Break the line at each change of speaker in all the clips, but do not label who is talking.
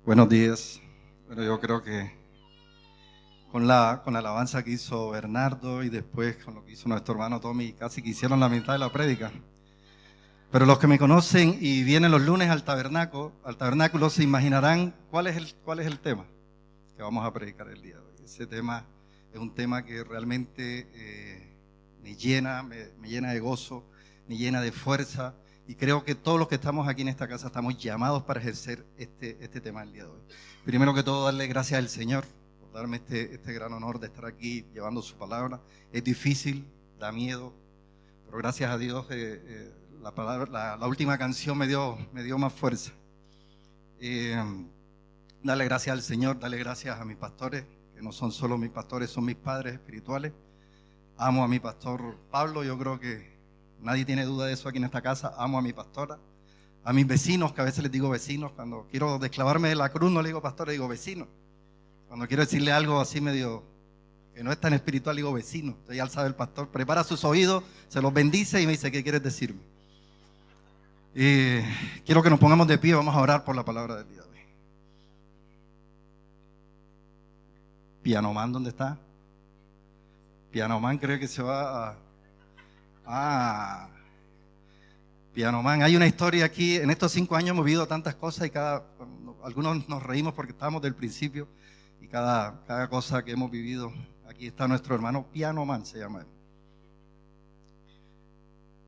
Buenos días. Bueno, yo creo que con la alabanza que hizo Bernardo y después con lo que hizo nuestro hermano Tommy, casi que hicieron la mitad de la prédica. Pero los que me conocen y vienen los lunes al tabernáculo se imaginarán cuál es el tema que vamos a predicar el día de hoy. Ese tema es un tema que realmente me llena de gozo, me llena de fuerza. Y creo que todos los que estamos aquí en esta casa estamos llamados para ejercer este tema el día de hoy. Primero que todo, darle gracias al Señor por darme este gran honor de estar aquí llevando su palabra. Es difícil, da miedo, pero gracias a Dios la última canción me dio más fuerza. Darle gracias al Señor, darle gracias a mis pastores, que no son solo mis pastores, son mis padres espirituales. Amo a mi pastor Pablo, yo creo que nadie tiene duda de eso aquí en esta casa. Amo a mi pastora, a mis vecinos, que a veces les digo vecinos. Cuando quiero desclavarme de la cruz no le digo pastor, le digo vecino. Cuando quiero decirle algo así medio que no es tan espiritual, le digo vecino. Entonces ya sabe el pastor, prepara sus oídos, se los bendice y me dice, ¿qué quieres decirme? Quiero que nos pongamos de pie, vamos a orar por la palabra del día de hoy. Pianoman, ¿dónde está? Pianoman cree que se va a... Pianoman, hay una historia aquí. En estos 5 años hemos vivido tantas cosas y algunos nos reímos porque estábamos del principio y cada cosa que hemos vivido. Aquí está nuestro hermano Pianoman, se llama él.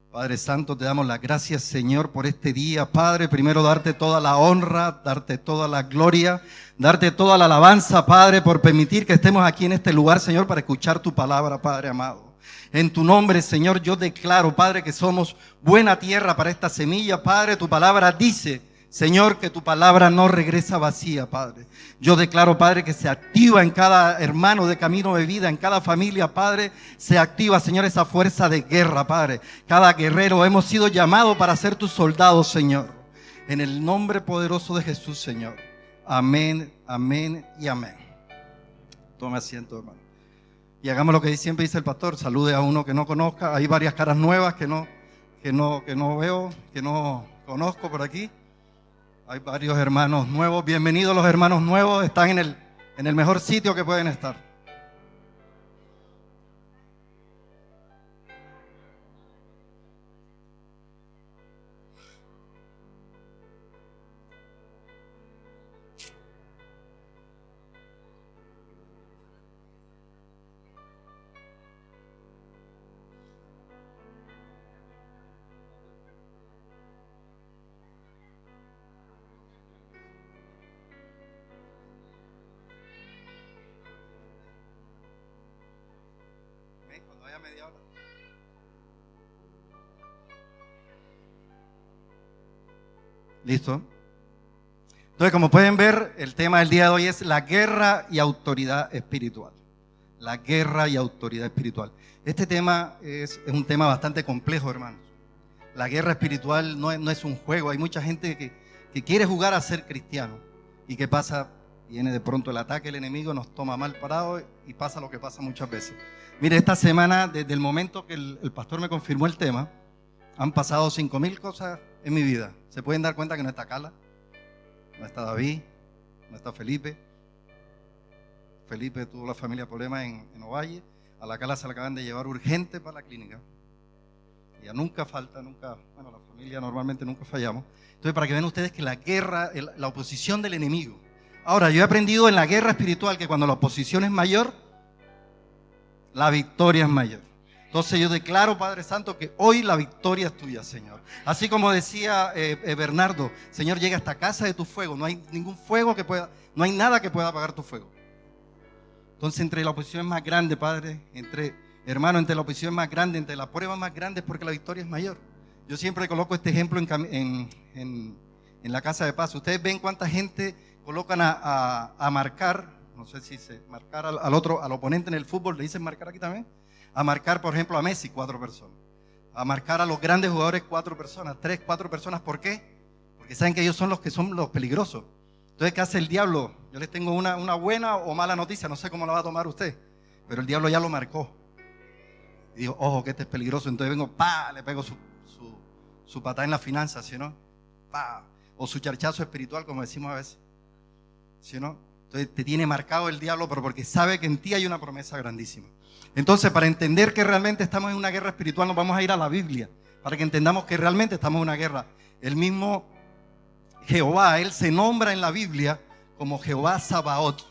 Padre Santo, te damos las gracias, Señor, por este día. Padre, primero darte toda la honra, darte toda la gloria, darte toda la alabanza, Padre, por permitir que estemos aquí en este lugar, Señor, para escuchar tu palabra, Padre amado. En tu nombre, Señor, yo declaro, Padre, que somos buena tierra para esta semilla. Padre, tu palabra dice, Señor, que tu palabra no regresa vacía, Padre. Yo declaro, Padre, que se activa en cada hermano de Camino de Vida, en cada familia, Padre, se activa, Señor, esa fuerza de guerra, Padre. Cada guerrero hemos sido llamados para ser tus soldados, Señor. En el nombre poderoso de Jesús, Señor. Amén, amén y amén. Tome asiento, hermano. Y hagamos lo que siempre dice el pastor, salude a uno que no conozca. Hay varias caras nuevas que no veo, que no conozco por aquí. Hay varios hermanos nuevos. Bienvenidos los hermanos nuevos. Están en el mejor sitio que pueden estar. Cuando haya media hora. ¿Listo? Entonces, como pueden ver, el tema del día de hoy es la guerra y autoridad espiritual. La guerra y autoridad espiritual. Este tema es un tema bastante complejo, hermanos. La guerra espiritual no es un juego. Hay mucha gente que quiere jugar a ser cristiano. ¿Y qué pasa? Viene de pronto el ataque del enemigo, nos toma mal parado y pasa lo que pasa muchas veces. Mire, esta semana, desde el momento que el pastor me confirmó el tema, han pasado 5,000 cosas en mi vida. Se pueden dar cuenta que no está Carla, no está David, no está Felipe. Felipe tuvo la familia problemas en Ovalle. A la Carla se la acaban de llevar urgente para la clínica. Ella nunca falta, la familia normalmente nunca fallamos. Entonces, para que vean ustedes que la guerra, la oposición del enemigo. Ahora, yo he aprendido en la guerra espiritual que cuando la oposición es mayor, la victoria es mayor. Entonces yo declaro, Padre Santo, que hoy la victoria es tuya, Señor. Así como decía Bernardo, Señor, llega a esta casa de tu fuego. No hay ningún fuego no hay nada que pueda apagar tu fuego. Entonces, entre la oposición más grande, Padre, entre la oposición más grande, entre la prueba más grande, es porque la victoria es mayor. Yo siempre coloco este ejemplo en la casa de paz. Ustedes ven cuánta gente colocan a marcar, no sé si se marcar al oponente en el fútbol, le dicen marcar aquí también. A marcar, por ejemplo, a Messi, 4 personas. A marcar a los grandes jugadores, 4 personas, 3, 4 personas. ¿Por qué? Porque saben que ellos son los peligrosos. Entonces, ¿qué hace el diablo? Yo les tengo una buena o mala noticia, no sé cómo la va a tomar usted, pero el diablo ya lo marcó. Y digo, ojo, que este es peligroso. Entonces vengo, le pego su patada en la finanza, ¿sí no? O su charchazo espiritual, como decimos a veces. ¿sí o no? Entonces te tiene marcado el diablo, pero porque sabe que en ti hay una promesa grandísima. Entonces, para entender que realmente estamos en una guerra espiritual, nos vamos a ir a la Biblia, para que entendamos que realmente estamos en una guerra. El mismo Jehová, Él se nombra en la Biblia como Jehová Sabaoth.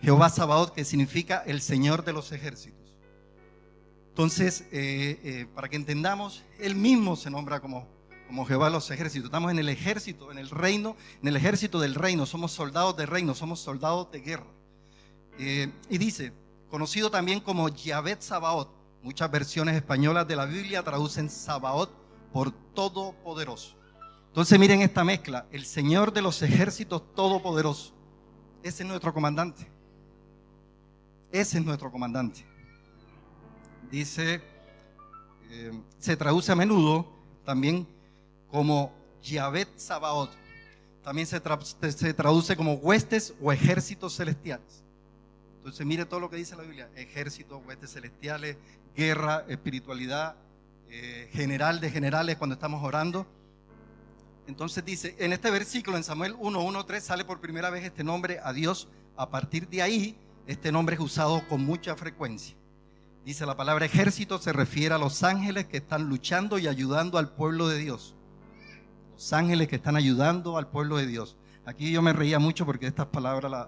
Jehová Sabaoth, que significa el Señor de los ejércitos. Entonces, para que entendamos, Él mismo se nombra como Jehová de los ejércitos. Estamos en el ejército, en el reino, en el ejército del reino. Somos soldados de reino, somos soldados de guerra. Y dice, conocido también como Yahvé Sabaoth. Muchas versiones españolas de la Biblia traducen Sabaoth por todopoderoso. Entonces miren esta mezcla, el Señor de los ejércitos todopoderoso. Ese es nuestro comandante. Ese es nuestro comandante. Dice, se traduce a menudo también como Yahvé Sabaoth. También se traduce como huestes o ejércitos celestiales. Entonces mire todo lo que dice la Biblia: ejércitos, huestes celestiales, guerra, espiritualidad, general de generales cuando estamos orando. Entonces dice, en este versículo, en Samuel 1:1-3, sale por primera vez este nombre a Dios. A partir de ahí, este nombre es usado con mucha frecuencia. Dice, la palabra ejército se refiere a los ángeles que están luchando y ayudando al pueblo de Dios. Los ángeles que están ayudando al pueblo de Dios. Aquí yo me reía mucho porque estas palabras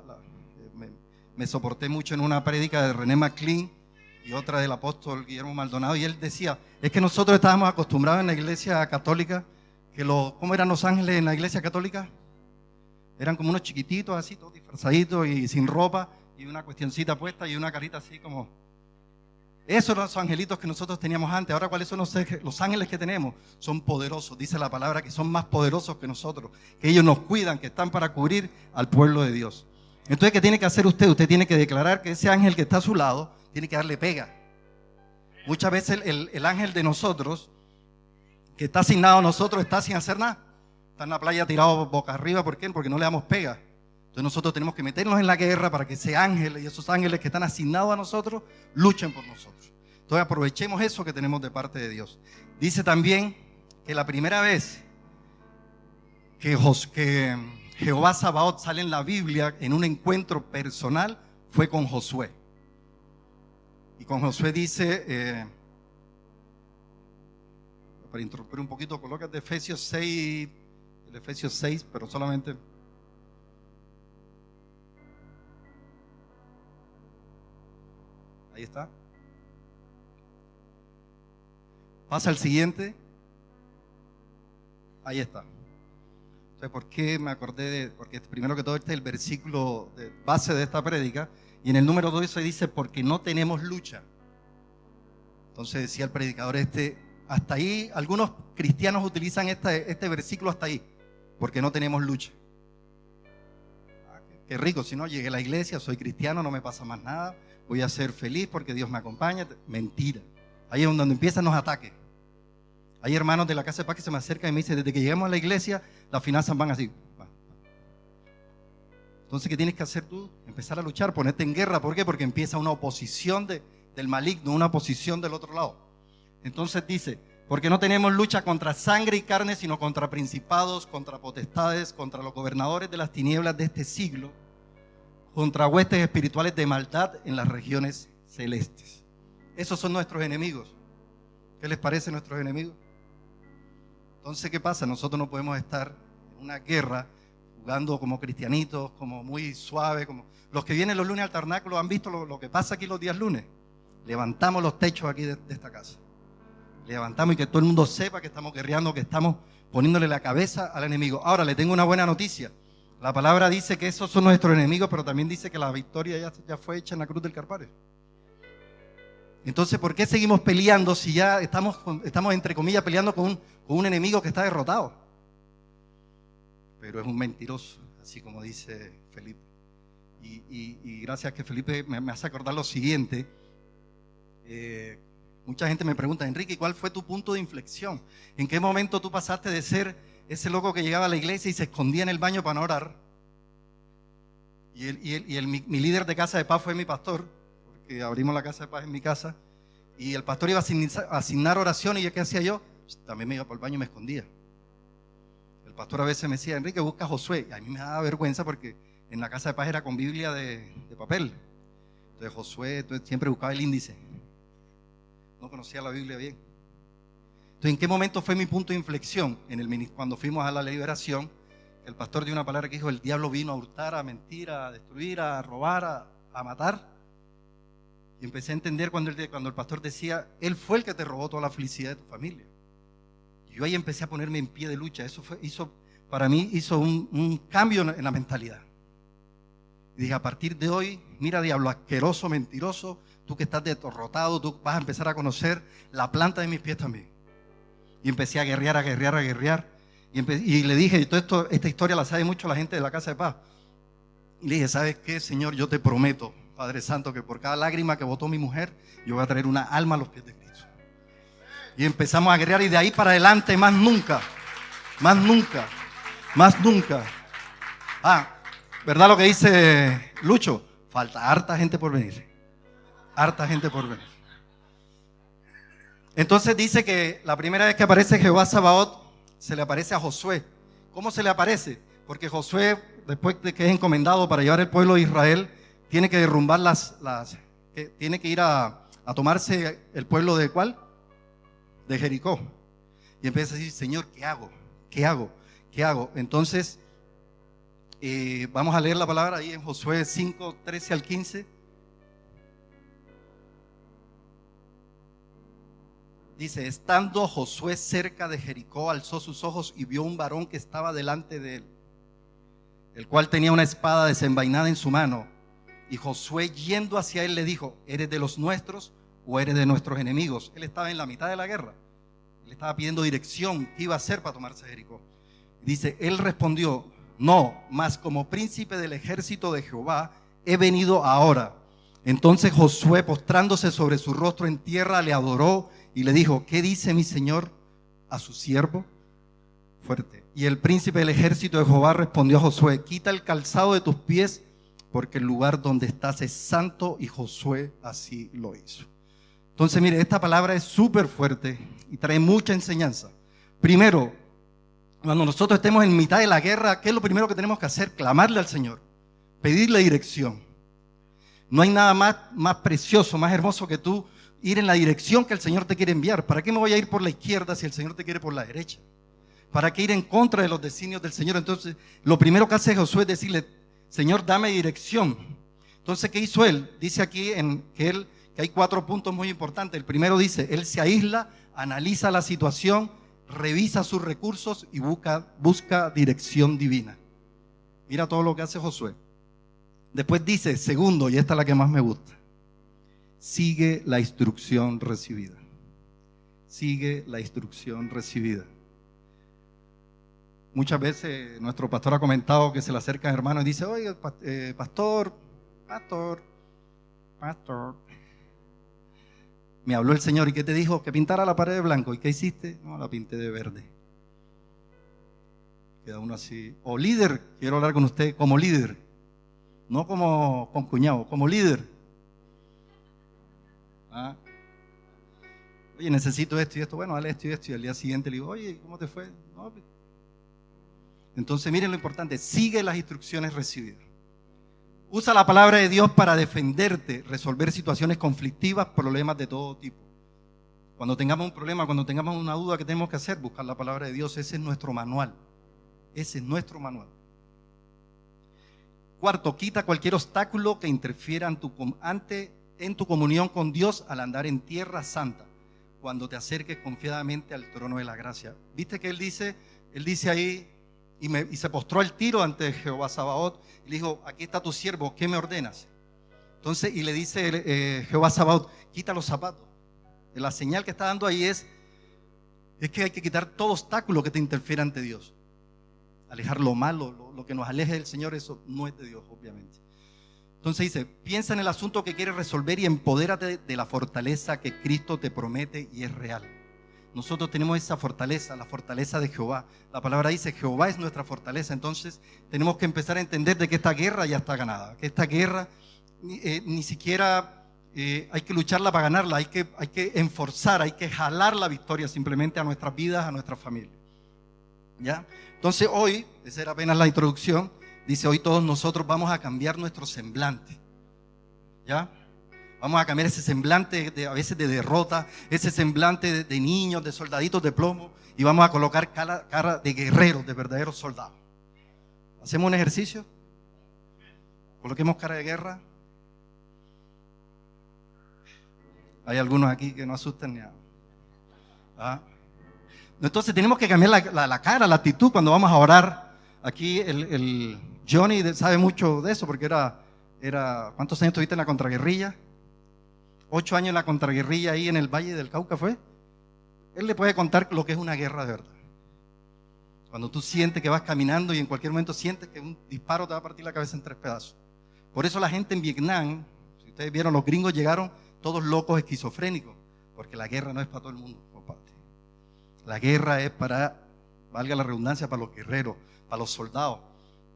me soporté mucho en una prédica de René McLean y otra del apóstol Guillermo Maldonado. Y él decía, es que nosotros estábamos acostumbrados en la iglesia católica, ¿cómo eran los ángeles en la iglesia católica? Eran como unos chiquititos así, todos disfrazaditos y sin ropa y una cuestioncita puesta y una carita así como... Esos eran los angelitos que nosotros teníamos antes. Ahora, ¿cuáles son los ángeles que tenemos? Son poderosos, dice la palabra, que son más poderosos que nosotros, que ellos nos cuidan, que están para cubrir al pueblo de Dios. Entonces, ¿qué tiene que hacer usted? Usted tiene que declarar que ese ángel que está a su lado tiene que darle pega. Muchas veces el ángel de nosotros, que está asignado a nosotros, está sin hacer nada. Está en la playa tirado boca arriba. ¿Por qué? Porque no le damos pega. Entonces nosotros tenemos que meternos en la guerra para que ese ángel y esos ángeles que están asignados a nosotros luchen por nosotros. Entonces aprovechemos eso que tenemos de parte de Dios. Dice también que la primera vez que Jehová Sabaoth sale en la Biblia en un encuentro personal fue con Josué. Y con Josué dice, para interrumpir un poquito, colócate Efesios 6, el Efesios 6, pero solamente... Ahí está. Pasa al siguiente. Ahí está. Entonces, ¿por qué me acordé de...? Porque primero que todo este es el versículo de base de esta prédica. Y en el número 2 se dice, porque no tenemos lucha. Entonces decía el predicador hasta ahí, algunos cristianos utilizan este versículo hasta ahí, porque no tenemos lucha. Qué rico, si no llegué a la iglesia, soy cristiano, no me pasa más nada, voy a ser feliz porque Dios me acompaña. Mentira. Ahí es donde empiezan los ataques. Hay hermanos de la Casa de Paz que se me acercan y me dicen, desde que llegamos a la iglesia, las finanzas van así. Entonces, ¿qué tienes que hacer tú? Empezar a luchar, ponerte en guerra. ¿Por qué? Porque empieza una oposición del maligno, una oposición del otro lado. Entonces dice, porque no tenemos lucha contra sangre y carne, sino contra principados, contra potestades, contra los gobernadores de las tinieblas de este siglo, contra huestes espirituales de maldad en las regiones celestes. Esos son nuestros enemigos. ¿Qué les parece nuestros enemigos? Entonces, ¿qué pasa? Nosotros no podemos estar en una guerra jugando como cristianitos, como muy suave, como los que vienen los lunes al tabernáculo han visto lo que pasa aquí los días lunes. Levantamos los techos aquí de esta casa. Levantamos y que todo el mundo sepa que estamos guerreando, que estamos poniéndole la cabeza al enemigo. Ahora, le tengo una buena noticia. La palabra dice que esos son nuestros enemigos, pero también dice que la victoria ya fue hecha en la cruz del Calvario. Entonces, ¿por qué seguimos peleando si ya estamos entre comillas, peleando con un enemigo que está derrotado? Pero es un mentiroso, así como dice Felipe. Y gracias que Felipe me hace acordar lo siguiente. Mucha gente me pregunta, Enrique, ¿cuál fue tu punto de inflexión? ¿En qué momento tú pasaste de ser ese loco que llegaba a la iglesia y se escondía en el baño para no orar? Mi líder de Casa de Paz fue mi pastor, porque abrimos la Casa de Paz en mi casa, y el pastor iba a asignar oración, y ¿qué hacía yo? También me iba por el baño y me escondía. El pastor a veces me decía, Enrique, busca a Josué. Y a mí me daba vergüenza porque en la casa de paz era con Biblia de papel. Entonces Josué siempre buscaba el índice. No conocía la Biblia bien. Entonces, ¿en qué momento fue mi punto de inflexión? Cuando fuimos a la liberación, el pastor dio una palabra que dijo: el diablo vino a hurtar, a mentir, a destruir, a robar, a matar. Y empecé a entender cuando el pastor decía: él fue el que te robó toda la felicidad de tu familia. Y yo ahí empecé a ponerme en pie de lucha. Eso para mí hizo un cambio en la mentalidad. Y dije: a partir de hoy, mira, diablo asqueroso, mentiroso, tú que estás derrotado, tú vas a empezar a conocer la planta de mis pies también. Y empecé a guerrear. Y le dije: esta historia la sabe mucho la gente de la Casa de Paz. Y le dije: ¿sabes qué, Señor? Yo te prometo, Padre Santo, que por cada lágrima que botó mi mujer, yo voy a traer una alma a los pies de Cristo. Y empezamos a guerrear, y de ahí para adelante, más nunca. ¿Verdad lo que dice Lucho? Falta harta gente por venir. Entonces dice que la primera vez que aparece Jehová Sabaoth, se le aparece a Josué. ¿Cómo se le aparece? Porque Josué, después de que es encomendado para llevar el pueblo de Israel, tiene que derrumbar tiene que ir a tomarse el pueblo de ¿cuál? De Jericó. Y empieza a decir: Señor, ¿qué hago? Entonces, vamos a leer la palabra ahí en Josué 5, 13 al 15. Dice: estando Josué cerca de Jericó, alzó sus ojos y vio un varón que estaba delante de él, el cual tenía una espada desenvainada en su mano. Y Josué, yendo hacia él, le dijo: ¿eres de los nuestros o eres de nuestros enemigos? Él estaba en la mitad de la guerra. Él estaba pidiendo dirección, qué iba a hacer para tomarse Jericó. Dice: él respondió: no, mas como príncipe del ejército de Jehová he venido ahora. Entonces Josué, postrándose sobre su rostro en tierra, le adoró y le dijo: ¿qué dice mi señor a su siervo? Fuerte. Y el príncipe del ejército de Jehová respondió a Josué: quita el calzado de tus pies, porque el lugar donde estás es santo. Y Josué así lo hizo. Entonces, mire, esta palabra es súper fuerte y trae mucha enseñanza. Primero, cuando nosotros estemos en mitad de la guerra, ¿qué es lo primero que tenemos que hacer? Clamarle al Señor, pedirle dirección. No hay nada más precioso, más hermoso que tú ir en la dirección que el Señor te quiere enviar. ¿Para qué me voy a ir por la izquierda si el Señor te quiere por la derecha? ¿Para qué ir en contra de los designios del Señor? Entonces, lo primero que hace Josué es decirle: Señor, dame dirección. Entonces, ¿qué hizo él? Dice aquí que hay 4 puntos muy importantes. El primero dice: él se aísla, analiza la situación, revisa sus recursos y busca dirección divina. Mira todo lo que hace Josué. Después dice, segundo, y esta es la que más me gusta: sigue la instrucción recibida. Sigue la instrucción recibida. Muchas veces nuestro pastor ha comentado que se le acercan hermanos y dice: oye, pastor, me habló el Señor, ¿y qué te dijo? Que pintara la pared de blanco. ¿Y qué hiciste? No, la pinté de verde. Queda uno así. O líder, quiero hablar con usted como líder, no como con cuñado, como líder. Oye, necesito esto y esto. Bueno, dale esto y esto. Y al día siguiente le digo: oye, ¿cómo te fue? No. Entonces, miren lo importante: sigue las instrucciones recibidas. Usa la palabra de Dios para defenderte, resolver situaciones conflictivas, problemas de todo tipo. Cuando tengamos un problema, cuando tengamos una duda, ¿qué tenemos que hacer? Buscar la palabra de Dios. Ese es nuestro manual. Cuarto, quita cualquier obstáculo que interfiera en tu comunión con Dios al andar en tierra santa, cuando te acerques confiadamente al trono de la gracia. ¿Viste que él dice ahí: y se postró al tiro ante Jehová Sabaoth y le dijo: aquí está tu siervo, ¿qué me ordenas? Entonces, y le dice Jehová Sabaoth: quita los zapatos. La señal que está dando ahí es que hay que quitar todo obstáculo que te interfiera ante Dios. Alejar lo malo, lo que nos aleje del Señor, eso no es de Dios, obviamente. Entonces dice: piensa en el asunto que quieres resolver y empodérate de la fortaleza que Cristo te promete y es real. Nosotros tenemos esa fortaleza, la fortaleza de Jehová. La palabra dice: Jehová es nuestra fortaleza. Entonces tenemos que empezar a entender de que esta guerra ya está ganada. Que esta guerra ni siquiera hay que lucharla para ganarla. Hay que enforzar, hay que jalar la victoria simplemente a nuestras vidas, a nuestras familias. ¿Ya? Entonces hoy, esa era apenas la introducción, dice, hoy todos nosotros vamos a cambiar nuestro semblante. ¿Ya? Vamos a cambiar ese semblante a veces de derrota, ese semblante de niños, de soldaditos de plomo, y vamos a colocar cara de guerreros, de verdaderos soldados. ¿Hacemos un ejercicio? Coloquemos cara de guerra. Hay algunos aquí que no asustan ni a... ¿Ah? Entonces tenemos que cambiar la cara, la actitud cuando vamos a orar. Aquí el Johnny sabe mucho de eso porque era ¿cuántos años estuviste en la contraguerrilla? 8 años en la contraguerrilla ahí en el Valle del Cauca fue. Él le puede contar lo que es una guerra de verdad. Cuando tú sientes que vas caminando y en cualquier momento sientes que un disparo te va a partir la cabeza en 3 pedazos. Por eso la gente en Vietnam, si ustedes vieron, los gringos llegaron todos locos, esquizofrénicos, porque la guerra no es para todo el mundo, compadre. La guerra es para, valga la redundancia, para los guerreros, para los soldados.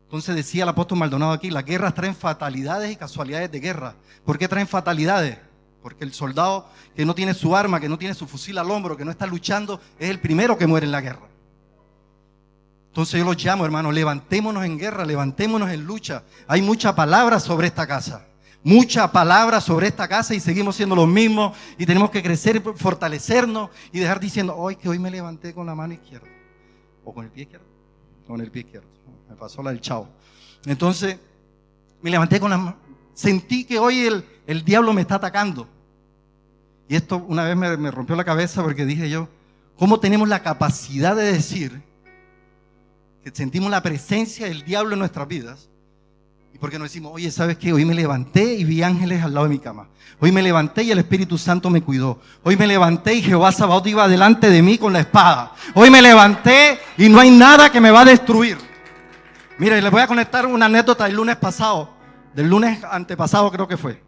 Entonces decía el apóstol Maldonado aquí, las guerras traen fatalidades y casualidades de guerra. ¿Por qué traen fatalidades? Porque el soldado que no tiene su arma, que no tiene su fusil al hombro, que no está luchando, es el primero que muere en la guerra. Entonces yo los llamo, hermanos, levantémonos en guerra, levantémonos en lucha. Hay mucha palabra sobre esta casa. Mucha palabra sobre esta casa y seguimos siendo los mismos y tenemos que crecer, fortalecernos y dejar diciendo, hoy que hoy me levanté con la mano izquierda o con el pie izquierdo, con el pie izquierdo, me pasó la del chavo. Entonces me levanté con la mano, sentí que hoy el diablo me está atacando y esto una vez me rompió la cabeza porque dije yo, ¿cómo tenemos la capacidad de decir que sentimos la presencia del diablo en nuestras vidas? Y porque nos decimos, oye, ¿sabes qué? Hoy me levanté y vi ángeles al lado de mi cama. Hoy me levanté y el Espíritu Santo me cuidó. Hoy me levanté y Jehová Sabaoth iba delante de mí con la espada. Hoy me levanté y no hay nada que me va a destruir. Mire, les voy a conectar una anécdota del lunes pasado. Del lunes antepasado creo que fue.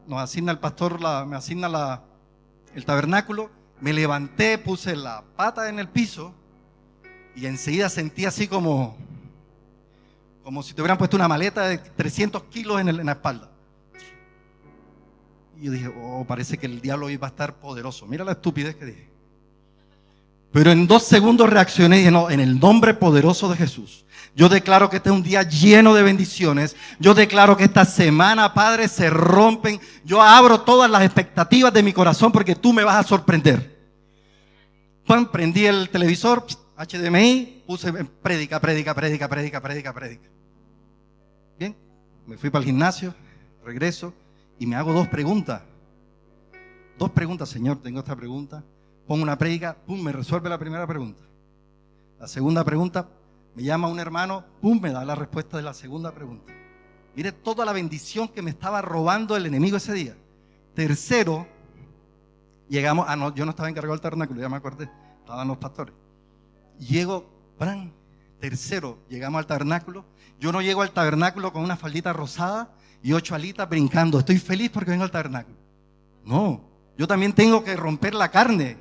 Nos asigna el pastor, me asigna el tabernáculo. Me levanté, puse la pata en el piso y enseguida sentí así como si te hubieran puesto una maleta de 300 kilos en la espalda. Y yo dije, oh, parece que el diablo hoy va a estar poderoso. Mira la estupidez que dije. Pero en 2 segundos reaccioné y dije, no, en el nombre poderoso de Jesús. Yo declaro que este es un día lleno de bendiciones. Yo declaro que esta semana, Padre, se rompen. Yo abro todas las expectativas de mi corazón porque tú me vas a sorprender. Juan, prendí el televisor, HDMI, puse prédica. Bien, me fui para el gimnasio, regreso y me hago 2 preguntas. 2 preguntas, Señor, tengo esta pregunta. Pongo una prédica, pum, me resuelve la primera pregunta. La segunda pregunta, me llama un hermano, pum, me da la respuesta de la segunda pregunta. Mire toda la bendición que me estaba robando el enemigo ese día. Tercero, llegamos, no, yo no estaba encargado del tabernáculo, ya me acordé, estaban los pastores. Llego, ¡pran! Tercero, llegamos al tabernáculo. Yo no llego al tabernáculo con una faldita rosada y 8 alitas brincando. Estoy feliz porque vengo al tabernáculo. No, yo también tengo que romper la carne.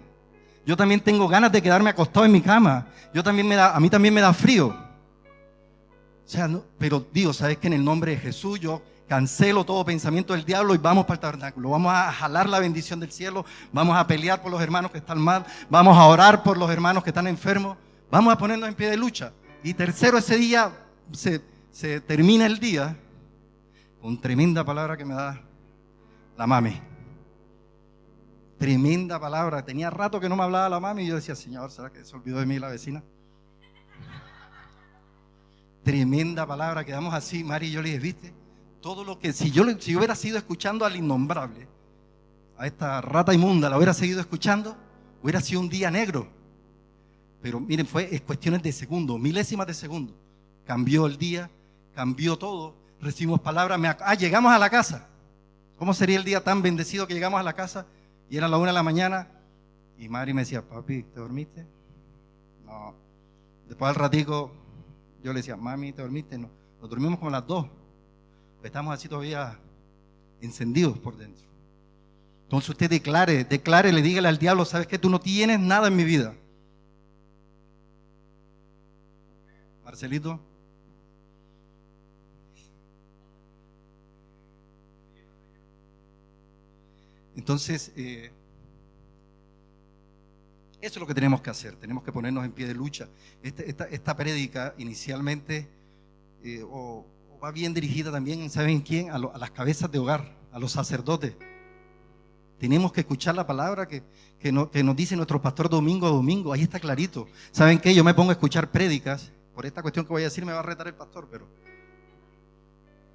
Yo también tengo ganas de quedarme acostado en mi cama. A mí también me da frío. O sea, no, pero digo, ¿sabes qué? En el nombre de Jesús yo cancelo todo pensamiento del diablo y vamos para el tabernáculo. Vamos a jalar la bendición del cielo. Vamos a pelear por los hermanos que están mal. Vamos a orar por los hermanos que están enfermos. Vamos a ponernos en pie de lucha. Y tercero, ese día se termina el día con tremenda palabra que me da la mami. Tremenda palabra. Tenía rato que no me hablaba la mami y yo decía, Señor, ¿será que se olvidó de mí la vecina? Tremenda palabra. Quedamos así, Mari y yo le dije, ¿viste? Todo lo que, si yo hubiera sido escuchando al innombrable, a esta rata inmunda, la hubiera seguido escuchando, hubiera sido un día negro. Pero miren, es cuestiones de segundos, milésimas de segundo. Cambió el día, cambió todo, recibimos palabras. Llegamos a la casa. ¿Cómo sería el día tan bendecido que llegamos a la casa? Y era la 1 de la mañana y Mari me decía, papi, ¿te dormiste? No. Después al ratico yo le decía, mami, ¿te dormiste? No. Nos dormimos como a las 2. Estamos así todavía encendidos por dentro. Entonces usted declare, le dígale al diablo, ¿sabes qué? Tú no tienes nada en mi vida. Marcelito. Entonces, eso es lo que tenemos que hacer. Tenemos que ponernos en pie de lucha. Esta prédica inicialmente o va bien dirigida también, ¿saben quién? A las cabezas de hogar, a los sacerdotes. Tenemos que escuchar la palabra que nos dice nuestro pastor domingo a domingo. Ahí está clarito. ¿Saben qué? Yo me pongo a escuchar prédicas. Por esta cuestión que voy a decir me va a retar el pastor, pero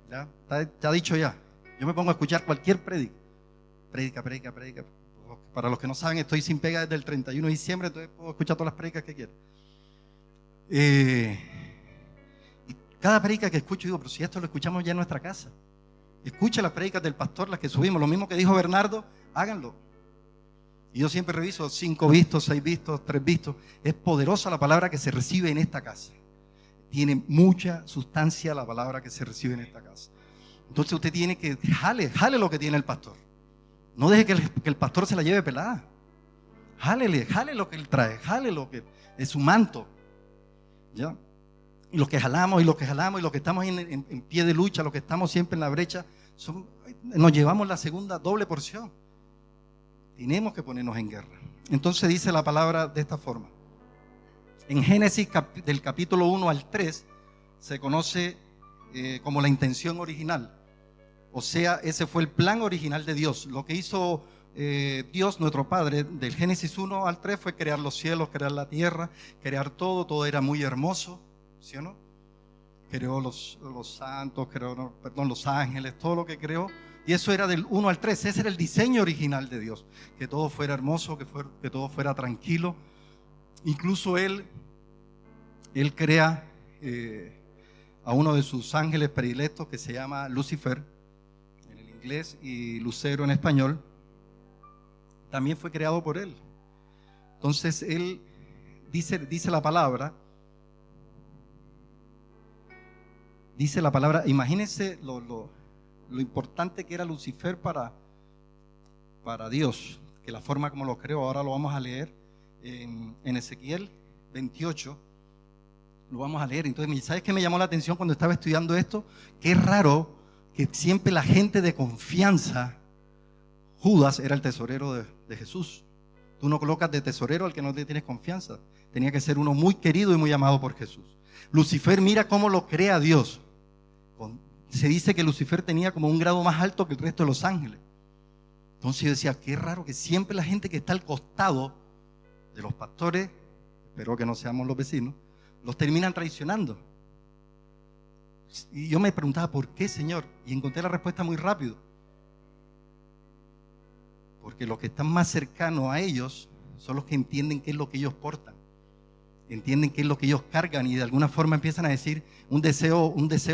ya está dicho ya. Yo me pongo a escuchar cualquier prédica. Prédica. Para los que no saben, estoy sin pega desde el 31 de diciembre, entonces puedo escuchar todas las prédicas que quiera. Y cada prédica que escucho, digo, pero si esto lo escuchamos ya en nuestra casa. Escucha las prédicas del pastor, las que subimos. Lo mismo que dijo Bernardo, háganlo. Y yo siempre reviso 5 vistos, 6 vistos, 3 vistos. Es poderosa la palabra que se recibe en esta casa. Tiene mucha sustancia la palabra que se recibe en esta casa. Entonces usted tiene que jale lo que tiene el pastor. No deje que el pastor se la lleve pelada. Jale lo que él trae, jale lo que es su manto. ¿Ya? Y los que jalamos y los que estamos en pie de lucha, los que estamos siempre en la brecha, nos llevamos la segunda doble porción. Tenemos que ponernos en guerra. Entonces dice la palabra de esta forma. En Génesis del capítulo 1 al 3 se conoce como la intención original. O sea, ese fue el plan original de Dios. Lo que hizo Dios, nuestro Padre, del Génesis 1 al 3 fue crear los cielos, crear la tierra, crear todo era muy hermoso, ¿sí o no? Creó los santos, los ángeles, todo lo que creó. Y eso era del 1 al 3, ese era el diseño original de Dios. Que todo fuera hermoso, que todo fuera tranquilo. Incluso Él crea a uno de sus ángeles predilectos que se llama Lucifer en el inglés y Lucero en español. También fue creado por Él. Entonces Él dice la palabra, imagínense lo importante que era Lucifer para Dios, que la forma como lo creó. Ahora lo vamos a leer en Ezequiel 28, lo vamos a leer. Entonces, ¿sabes qué me llamó la atención cuando estaba estudiando esto? Qué raro que siempre la gente de confianza, Judas era el tesorero de Jesús. Tú no colocas de tesorero al que no le tienes confianza. Tenía que ser uno muy querido y muy amado por Jesús. Lucifer, mira cómo lo crea Dios. Se dice que Lucifer tenía como un grado más alto que el resto de los ángeles. Entonces yo decía, qué raro que siempre la gente que está al costado de los pastores, espero que no seamos los vecinos, los terminan traicionando. Y yo me preguntaba, ¿por qué, Señor? Y encontré la respuesta muy rápido. Porque los que están más cercanos a ellos son los que entienden qué es lo que ellos portan. Entienden qué es lo que ellos cargan y de alguna forma empiezan a decir un deseo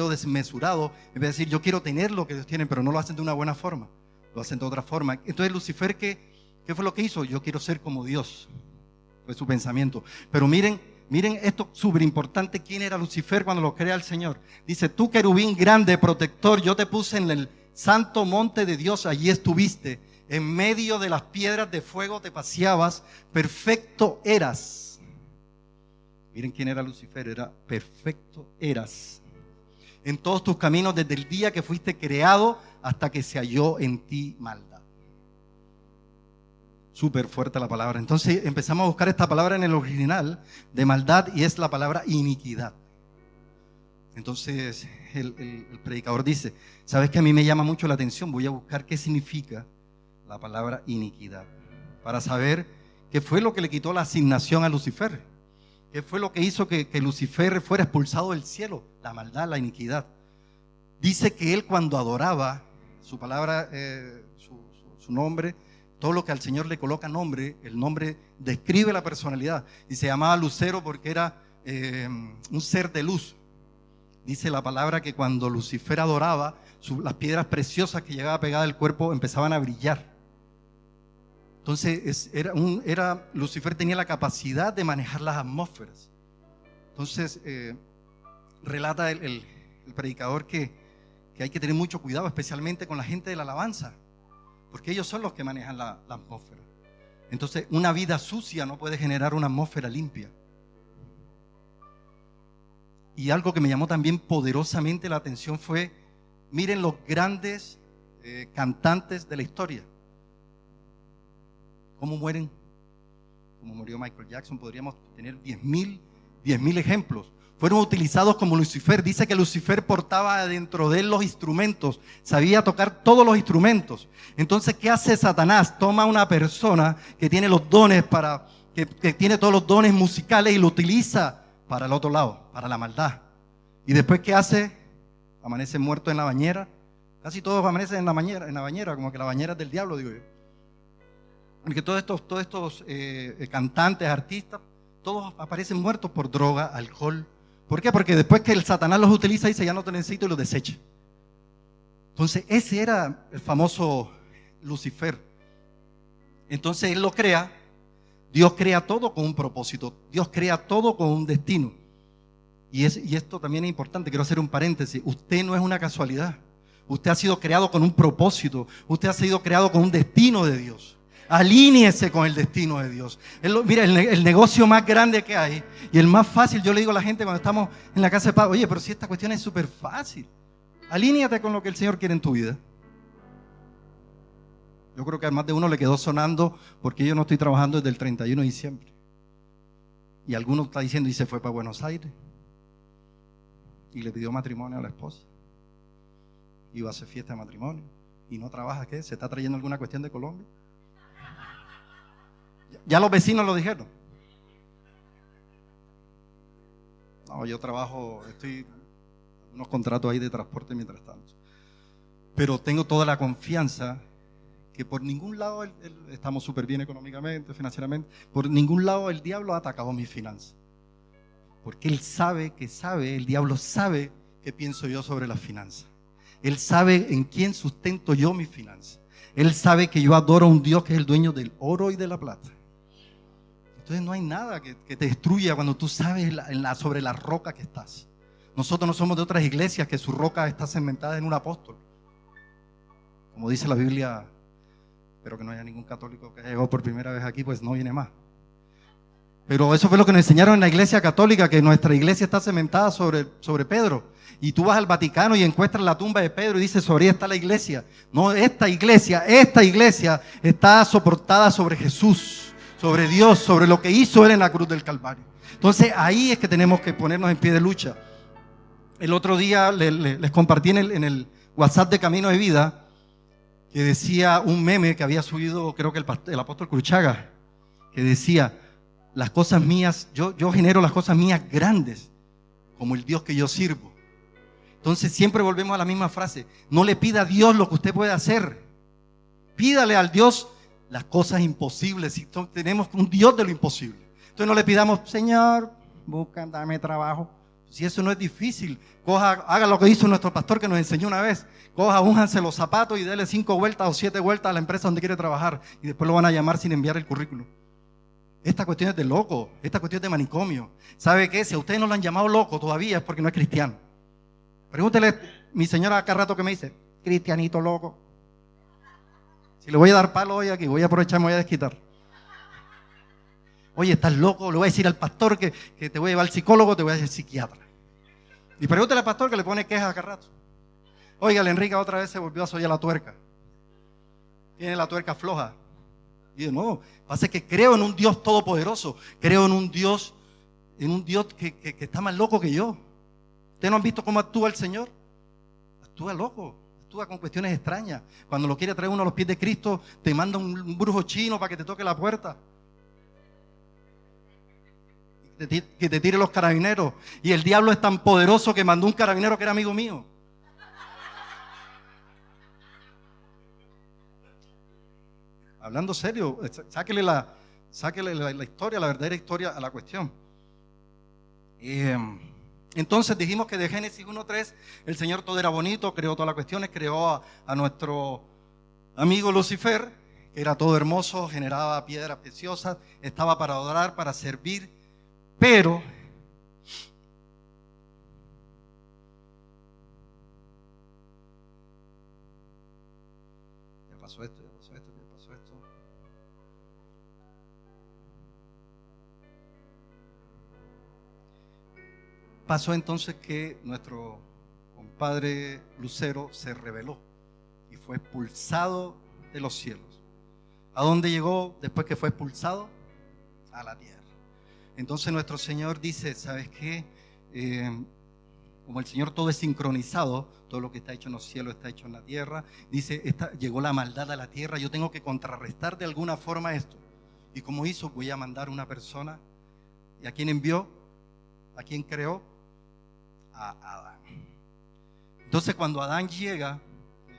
desmesurado. En vez de decir, yo quiero tener lo que ellos tienen, pero no lo hacen de una buena forma. Lo hacen de otra forma. Entonces Lucifer, ¿qué fue lo que hizo? Yo quiero ser como Dios. Fue su pensamiento. Pero miren esto súper importante. ¿Quién era Lucifer cuando lo crea el Señor? Dice, tú querubín grande, protector, yo te puse en el santo monte de Dios, allí estuviste. En medio de las piedras de fuego te paseabas, perfecto eras. Miren quién era Lucifer, era perfecto eras. En todos tus caminos desde el día que fuiste creado hasta que se halló en ti maldad. Súper fuerte la palabra. Entonces empezamos a buscar esta palabra en el original de maldad y es la palabra iniquidad. Entonces el predicador dice, ¿sabes qué? A mí me llama mucho la atención, voy a buscar qué significa la palabra iniquidad para saber qué fue lo que le quitó la asignación a Lucifer. ¿Qué fue lo que hizo que Lucifer fuera expulsado del cielo? La maldad, la iniquidad. Dice que él cuando adoraba, su palabra, su nombre, todo lo que al Señor le coloca nombre, el nombre describe la personalidad. Y se llamaba Lucero porque era un ser de luz. Dice la palabra que cuando Lucifer adoraba, las piedras preciosas que llegaban pegadas al cuerpo empezaban a brillar. Entonces Lucifer tenía la capacidad de manejar las atmósferas. Entonces relata el predicador que hay que tener mucho cuidado, especialmente con la gente de la alabanza, porque ellos son los que manejan la atmósfera. Entonces una vida sucia no puede generar una atmósfera limpia. Y algo que me llamó también poderosamente la atención fue, miren los grandes cantantes de la historia. ¿Cómo mueren? Como murió Michael Jackson, podríamos tener 10.000 ejemplos. fueron utilizados como Lucifer. Dice que Lucifer portaba dentro de él los instrumentos, sabía tocar todos los instrumentos. Entonces, ¿qué hace Satanás? Toma a una persona que tiene los dones que tiene todos los dones musicales y lo utiliza para el otro lado, para la maldad. Y después, ¿qué hace? Amanece muerto en la bañera. Casi todos amanecen en la bañera, como que la bañera es del diablo, digo yo. Porque todos estos cantantes, artistas, todos aparecen muertos por droga, alcohol. ¿Por qué? Porque después que el Satanás los utiliza, dice, ya no te necesito, y los desecha. Entonces, ese era el famoso Lucifer. Entonces, él lo crea. Dios crea todo con un propósito. Dios crea todo con un destino. Y esto también es importante, quiero hacer un paréntesis. Usted no es una casualidad. Usted ha sido creado con un propósito. Usted ha sido creado con un destino de Dios. Alíñese con el destino de Dios. Mira, el negocio más grande que hay y el más fácil, yo le digo a la gente cuando estamos en la casa de paz, oye, pero si esta cuestión es súper fácil. Alíñate con lo que el Señor quiere en tu vida. Yo creo que a más de uno le quedó sonando porque yo no estoy trabajando desde el 31 de diciembre. Y alguno está diciendo, y se fue para Buenos Aires. Y le pidió matrimonio a la esposa. Iba a hacer fiesta de matrimonio. Y no trabaja, ¿qué? ¿Se está trayendo alguna cuestión de Colombia? Ya los vecinos lo dijeron. No, yo trabajo, estoy en unos contratos ahí de transporte mientras tanto. Pero tengo toda la confianza que por ningún lado estamos súper bien económicamente, financieramente, por ningún lado el diablo ha atacado mis finanzas. Porque él sabe, el diablo sabe qué pienso yo sobre las finanzas. Él sabe en quién sustento yo mis finanzas. Él sabe que yo adoro a un Dios que es el dueño del oro y de la plata. Entonces no hay nada que te destruya cuando tú sabes sobre la roca que estás. Nosotros no somos de otras iglesias que su roca está cementada en un apóstol. Como dice la Biblia, espero que no haya ningún católico que haya llegado por primera vez aquí, pues no viene más. Pero eso fue lo que nos enseñaron en la iglesia católica, que nuestra iglesia está cementada sobre Pedro. Y tú vas al Vaticano y encuentras la tumba de Pedro y dices, sobre ella está la iglesia. No, esta iglesia está soportada sobre Jesús, sobre Dios, sobre lo que hizo Él en la cruz del Calvario. Entonces ahí es que tenemos que ponernos en pie de lucha. El otro día les compartí en el WhatsApp de Camino de Vida, que decía un meme que había subido, creo que el apóstol Cruchaga, que decía, las cosas mías, yo genero las cosas mías grandes, como el Dios que yo sirvo. Entonces siempre volvemos a la misma frase, no le pida a Dios lo que usted puede hacer, pídale al Dios las cosas imposibles. Si tenemos un Dios de lo imposible, entonces no le pidamos, Señor, dame trabajo. Si eso no es difícil, haga lo que hizo nuestro pastor que nos enseñó una vez, únjanse los zapatos y dele 5 vueltas o 7 vueltas a la empresa donde quiere trabajar y después lo van a llamar sin enviar el currículum. Esta cuestión es de loco, esta cuestión es de manicomio. ¿Sabe qué? Si a ustedes no lo han llamado loco todavía es porque no es cristiano. Pregúntele, mi señora acá rato que me dice, cristianito loco. Si le voy a dar palo hoy aquí, voy a aprovechar, me voy a desquitar. Oye, estás loco, le voy a decir al pastor que te voy a llevar al psicólogo, te voy a decir psiquiatra. Y pregúntale al pastor que le pone quejas acá rato. Oiga, la Enrica otra vez se volvió a sollar la tuerca. Tiene la tuerca floja. Y de nuevo, pasa que creo en un Dios todopoderoso, creo en un Dios que está más loco que yo. ¿Ustedes no han visto cómo actúa el Señor? Actúa loco, actúa con cuestiones extrañas. Cuando lo quiere traer uno a los pies de Cristo, te manda un brujo chino para que te toque la puerta. Que te tire los carabineros. Y el diablo es tan poderoso que mandó un carabinero que era amigo mío. Hablando serio, sáquele la historia, la verdadera historia a la cuestión. Entonces dijimos que de Génesis 1:3 el Señor todo era bonito, creó todas las cuestiones, creó a nuestro amigo Lucifer, que era todo hermoso, generaba piedras preciosas, estaba para adorar, para servir, pero ya pasó esto. Pasó entonces que nuestro compadre Lucero se rebeló y fue expulsado de los cielos. ¿A dónde llegó después que fue expulsado? A la tierra. Entonces nuestro Señor dice, ¿sabes qué? eh, como el Señor todo es sincronizado, todo lo que está hecho en los cielos está hecho en la tierra, dice, llegó la maldad a la tierra, yo tengo que contrarrestar de alguna forma esto. ¿Y cómo hizo? Voy a mandar una persona. ¿Y a quién envió? ¿A quién creó? A Adán. Entonces cuando Adán llega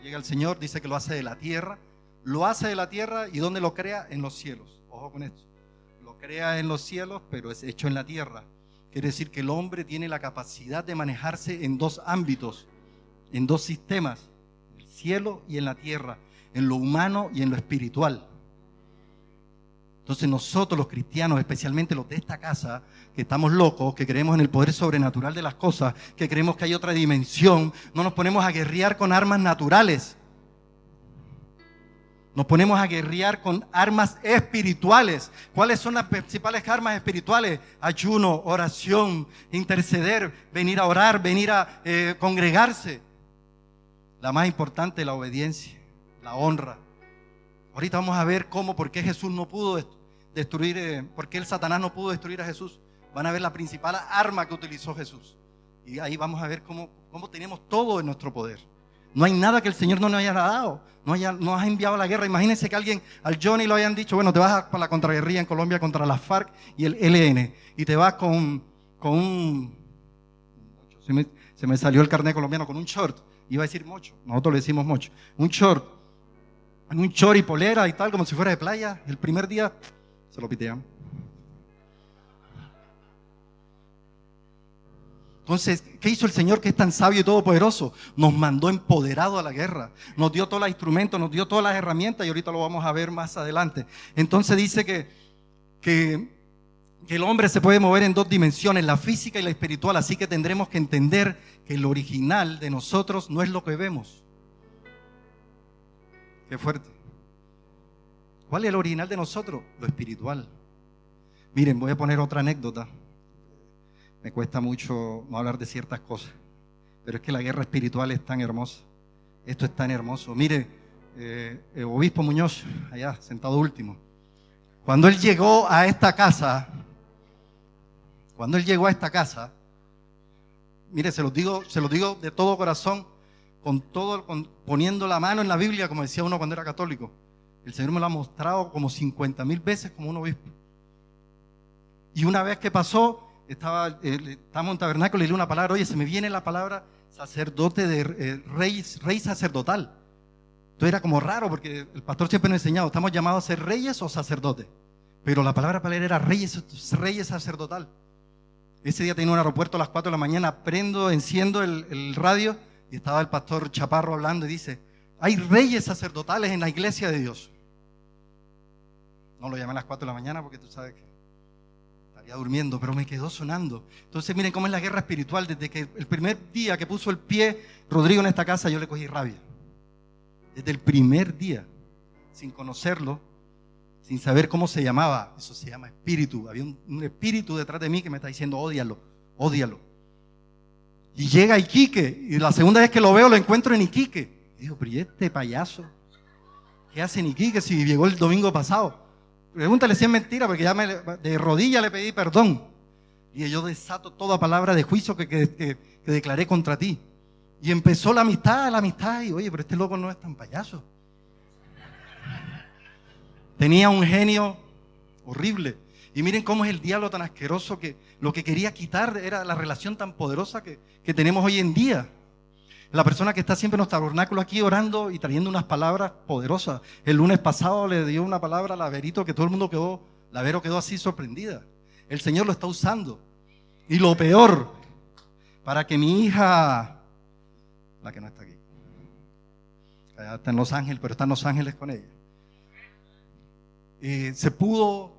el Señor, dice que lo hace de la tierra. Lo hace de la tierra, ¿y dónde lo crea? En los cielos. Ojo con esto. Lo crea en los cielos, pero es hecho en la tierra. Quiere decir que el hombre tiene la capacidad de manejarse en dos ámbitos, en dos sistemas, en el cielo y en la tierra, en lo humano y en lo espiritual. Entonces nosotros los cristianos, especialmente los de esta casa, que estamos locos, que creemos en el poder sobrenatural de las cosas, que creemos que hay otra dimensión, no nos ponemos a guerrear con armas naturales. Nos ponemos a guerrear con armas espirituales. ¿Cuáles son las principales armas espirituales? Ayuno, oración, interceder, venir a orar, venir a congregarse. La más importante, la obediencia, la honra. Ahorita vamos a ver por qué Jesús no pudo destruir, por qué el Satanás no pudo destruir a Jesús. Van a ver la principal arma que utilizó Jesús. Y ahí vamos a ver cómo tenemos todo en nuestro poder. No hay nada que el Señor no nos haya dado. No ha enviado a la guerra. Imagínense que al Johnny lo hayan dicho, bueno, te vas para la contraguerrilla en Colombia contra las FARC y el ELN. Y te vas con un... Se me salió el carnet colombiano, con un short. Iba a decir mocho. Nosotros le decimos mocho. Un short y polera y tal, como si fuera de playa. El primer día se lo pitean. Entonces, ¿qué hizo el Señor que es tan sabio y todopoderoso? Nos mandó empoderado a la guerra. Nos dio todos los instrumentos, nos dio todas las herramientas y ahorita lo vamos a ver más adelante. Entonces dice que el hombre se puede mover en dos dimensiones, la física y la espiritual. Así que tendremos que entender que el original de nosotros no es lo que vemos. Qué fuerte. ¿Cuál es el original de nosotros? Lo espiritual. Miren, voy a poner otra anécdota. Me cuesta mucho no hablar de ciertas cosas, pero es que la guerra espiritual es tan hermosa. Esto es tan hermoso. Mire, Obispo Muñoz, allá, sentado último. Cuando él llegó a esta casa, mire, se los digo de todo corazón, poniendo la mano en la Biblia, como decía uno cuando era católico. El Señor me lo ha mostrado como 50,000 veces como un obispo. Y una vez que pasó, estábamos en tabernáculo y leí una palabra, oye, se me viene la palabra sacerdote rey sacerdotal. Entonces era como raro porque el pastor siempre nos ha enseñado, estamos llamados a ser reyes o sacerdotes. Pero la palabra para él era reyes sacerdotal. Ese día tenía un aeropuerto a las 4 de la mañana, enciendo el radio y estaba el pastor Chaparro hablando y dice, hay reyes sacerdotales en la iglesia de Dios. No lo llamé a las 4 de la mañana porque tú sabes que estaría durmiendo, pero me quedó sonando. Entonces miren cómo es la guerra espiritual. Desde que el primer día que puso el pie Rodrigo en esta casa, yo le cogí rabia. Desde el primer día, sin conocerlo, sin saber cómo se llamaba. Eso se llama espíritu. Había un espíritu detrás de mí que me está diciendo, ódialo, ódialo. Y llega a Iquique, y la segunda vez que lo veo lo encuentro en Iquique. Y digo, pero ¿y este payaso? ¿Qué hace en Iquique si llegó el domingo pasado? Pregúntale si es mentira, porque ya de rodillas le pedí perdón. Y yo desato toda palabra de juicio que declaré contra ti. Y empezó la amistad, y oye, pero este loco no es tan payaso. Tenía un genio horrible. Y miren cómo es el diablo tan asqueroso que lo que quería quitar era la relación tan poderosa que tenemos hoy en día. La persona que está siempre en nuestro tabernáculo aquí orando y trayendo unas palabras poderosas. El lunes pasado le dio una palabra a Laverito que todo el mundo Lavero quedó así sorprendida. El Señor lo está usando. Y lo peor, para que mi hija, la que no está aquí, allá está en Los Ángeles, pero está en Los Ángeles con ella, se pudo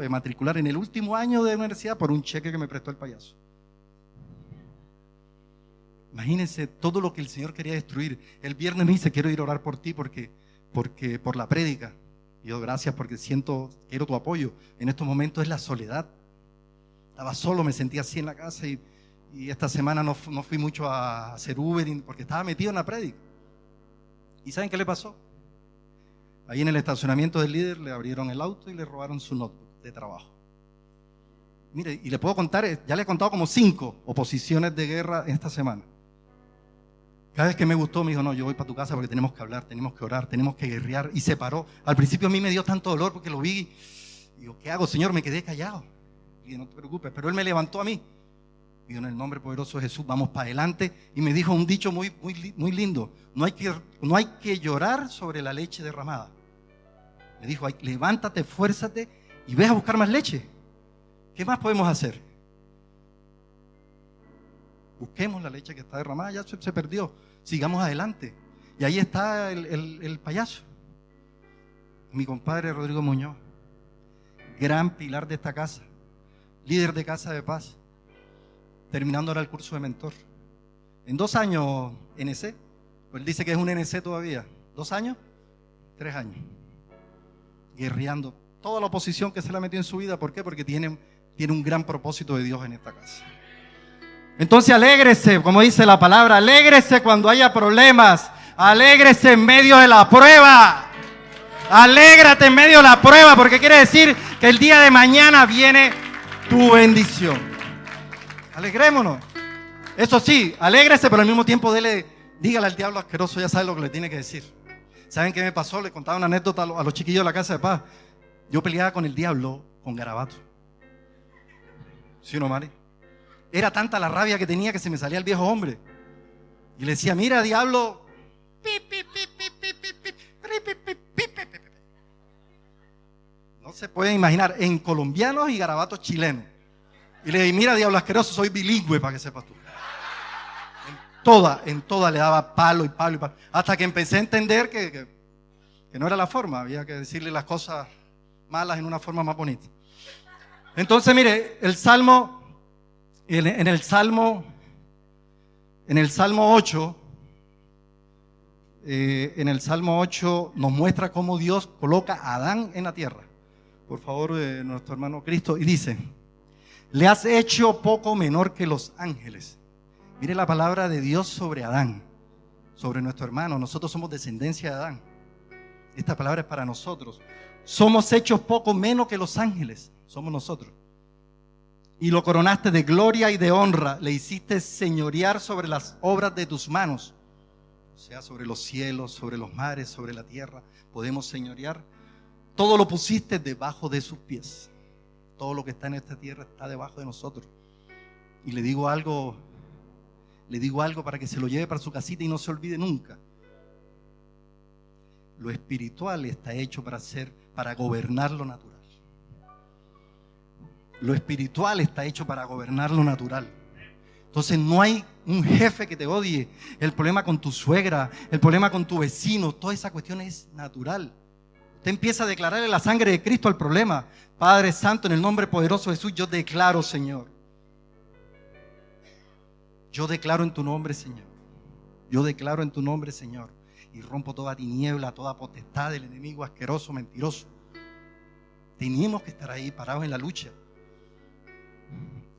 matricular en el último año de universidad por un cheque que me prestó el payaso. Imagínense todo lo que el Señor quería destruir. El viernes me dice, quiero ir a orar por ti porque por la prédica. Y yo, gracias, porque quiero tu apoyo. En estos momentos es la soledad. Estaba solo, me sentía así en la casa y esta semana no fui mucho a hacer Uber porque estaba metido en la prédica. ¿Y saben qué le pasó? Ahí en el estacionamiento del líder le abrieron el auto y le robaron su notebook de trabajo. Mire, y le puedo contar, ya le he contado como 5 oposiciones de guerra esta semana. Cada vez que me gustó, me dijo, no, yo voy para tu casa porque tenemos que hablar, tenemos que orar, tenemos que guerrear. Y se paró. Al principio a mí me dio tanto dolor porque lo vi. Y digo, ¿qué hago, Señor? Me quedé callado. Y dije, no te preocupes. Pero Él me levantó a mí. Y dijo, en el nombre poderoso de Jesús, vamos para adelante. Y me dijo un dicho muy lindo. No hay que llorar sobre la leche derramada. Me dijo, levántate, esfuérzate y ve a buscar más leche. ¿Qué más podemos hacer? Busquemos la leche que está derramada, ya se perdió. Sigamos adelante. Y ahí está el payaso. Mi compadre Rodrigo Muñoz, gran pilar de esta casa, líder de Casa de Paz, terminando ahora el curso de mentor. En 2 años NC, pues él dice que es un NC todavía. 2 años, 3 años. Guerreando toda la oposición que se le ha metido en su vida. ¿Por qué? Porque tiene un gran propósito de Dios en esta casa. Entonces alégrese, como dice la palabra, alégrese cuando haya problemas, alégrese en medio de la prueba, alégrate en medio de la prueba, porque quiere decir que el día de mañana viene tu bendición. Alegrémonos. Eso sí, alégrese, pero al mismo tiempo dígale al diablo asqueroso, ya sabe lo que le tiene que decir. ¿Saben qué me pasó? Le contaba una anécdota a los chiquillos de la Casa de Paz. Yo peleaba con el diablo con garabatos. ¿Sí o no, Mari? Era tanta la rabia que tenía que se me salía el viejo hombre. Y le decía, mira, diablo. No se puede imaginar, en colombianos y garabatos chilenos. Y le dije, mira, diablo asqueroso, soy bilingüe para que sepas tú. En toda le daba palo y palo y palo. Hasta que empecé a entender que no era la forma. Había que decirle las cosas malas en una forma más bonita. Entonces, mire, el Salmo... En el Salmo 8, nos muestra cómo Dios coloca a Adán en la tierra. Por favor, nuestro hermano Cristo, y dice, le has hecho poco menor que los ángeles. Mire la palabra de Dios sobre Adán, sobre nuestro hermano. Nosotros somos descendencia de Adán. Esta palabra es para nosotros. Somos hechos poco menos que los ángeles. Somos nosotros. Y lo coronaste de gloria y de honra, le hiciste señorear sobre las obras de tus manos, o sea, sobre los cielos, sobre los mares, sobre la tierra, podemos señorear. Todo lo pusiste debajo de sus pies. Todo lo que está en esta tierra está debajo de nosotros. Y le digo algo para que se lo lleve para su casita y no se olvide nunca. Lo espiritual está hecho para gobernar lo natural. Lo espiritual está hecho para gobernar lo natural. Entonces no hay un jefe que te odie. El problema con tu suegra, el problema con tu vecino, toda esa cuestión es natural. Usted empieza a declararle la sangre de Cristo al problema. Padre Santo, en el nombre poderoso de Jesús, yo declaro, Señor. Yo declaro en tu nombre, Señor. Yo declaro en tu nombre, Señor. Y rompo toda tiniebla, toda potestad del enemigo asqueroso, mentiroso. Tenemos que estar ahí parados en la lucha.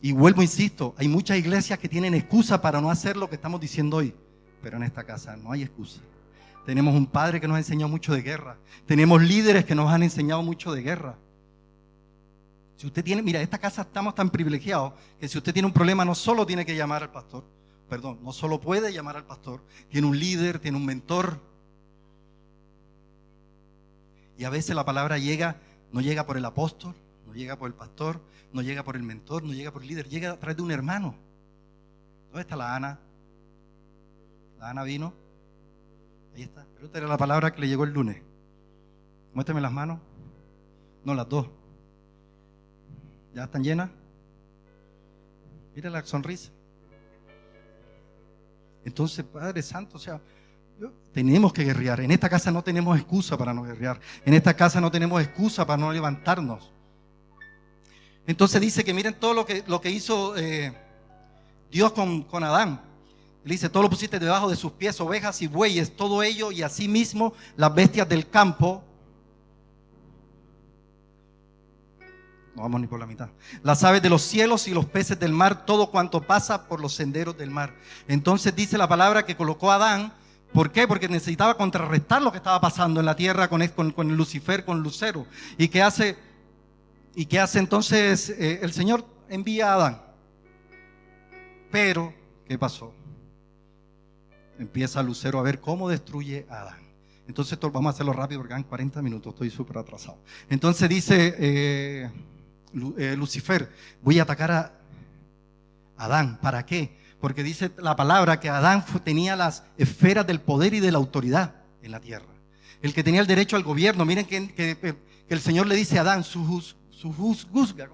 Y vuelvo, insisto, hay muchas iglesias que tienen excusa para no hacer lo que estamos diciendo hoy. Pero en esta casa no hay excusa. Tenemos un padre que nos ha enseñado mucho de guerra. Tenemos líderes que nos han enseñado mucho de guerra. Si usted tiene, mira, esta casa estamos tan privilegiados que si usted tiene un problema no solo tiene que llamar al pastor. No solo puede llamar al pastor. Tiene un líder, tiene un mentor. Y a veces la palabra no llega por el apóstol, no llega por el pastor, no llega por el mentor, no llega por el líder, llega a través de un hermano. ¿Dónde está la Ana? La Ana vino. Ahí está. Pero esta era la palabra que le llegó el lunes. Muéstrame las manos. No, las dos. ¿Ya están llenas? Mira la sonrisa. Entonces, Padre Santo, tenemos que guerrear. En esta casa no tenemos excusa para no guerrear. En esta casa no tenemos excusa para no levantarnos. Entonces dice que miren todo lo que hizo Dios con Adán. Él dice, todo lo pusiste debajo de sus pies, ovejas y bueyes, todo ello y asimismo las bestias del campo. No vamos ni por la mitad. Las aves de los cielos y los peces del mar, todo cuanto pasa por los senderos del mar. Entonces dice la palabra que colocó a Adán. ¿Por qué? Porque necesitaba contrarrestar lo que estaba pasando en la tierra con Lucifer, con Lucero. ¿Y qué hace entonces el Señor? envía a Adán. Pero, ¿qué pasó? Empieza Lucero a ver cómo destruye a Adán. Entonces vamos a hacerlo rápido porque quedan 40 minutos, estoy súper atrasado. Entonces dice Lucifer, voy a atacar a Adán. ¿Para qué? Porque dice la palabra que Adán tenía las esferas del poder y de la autoridad en la tierra. El que tenía el derecho al gobierno. Miren que el Señor le dice a Adán, sujuzga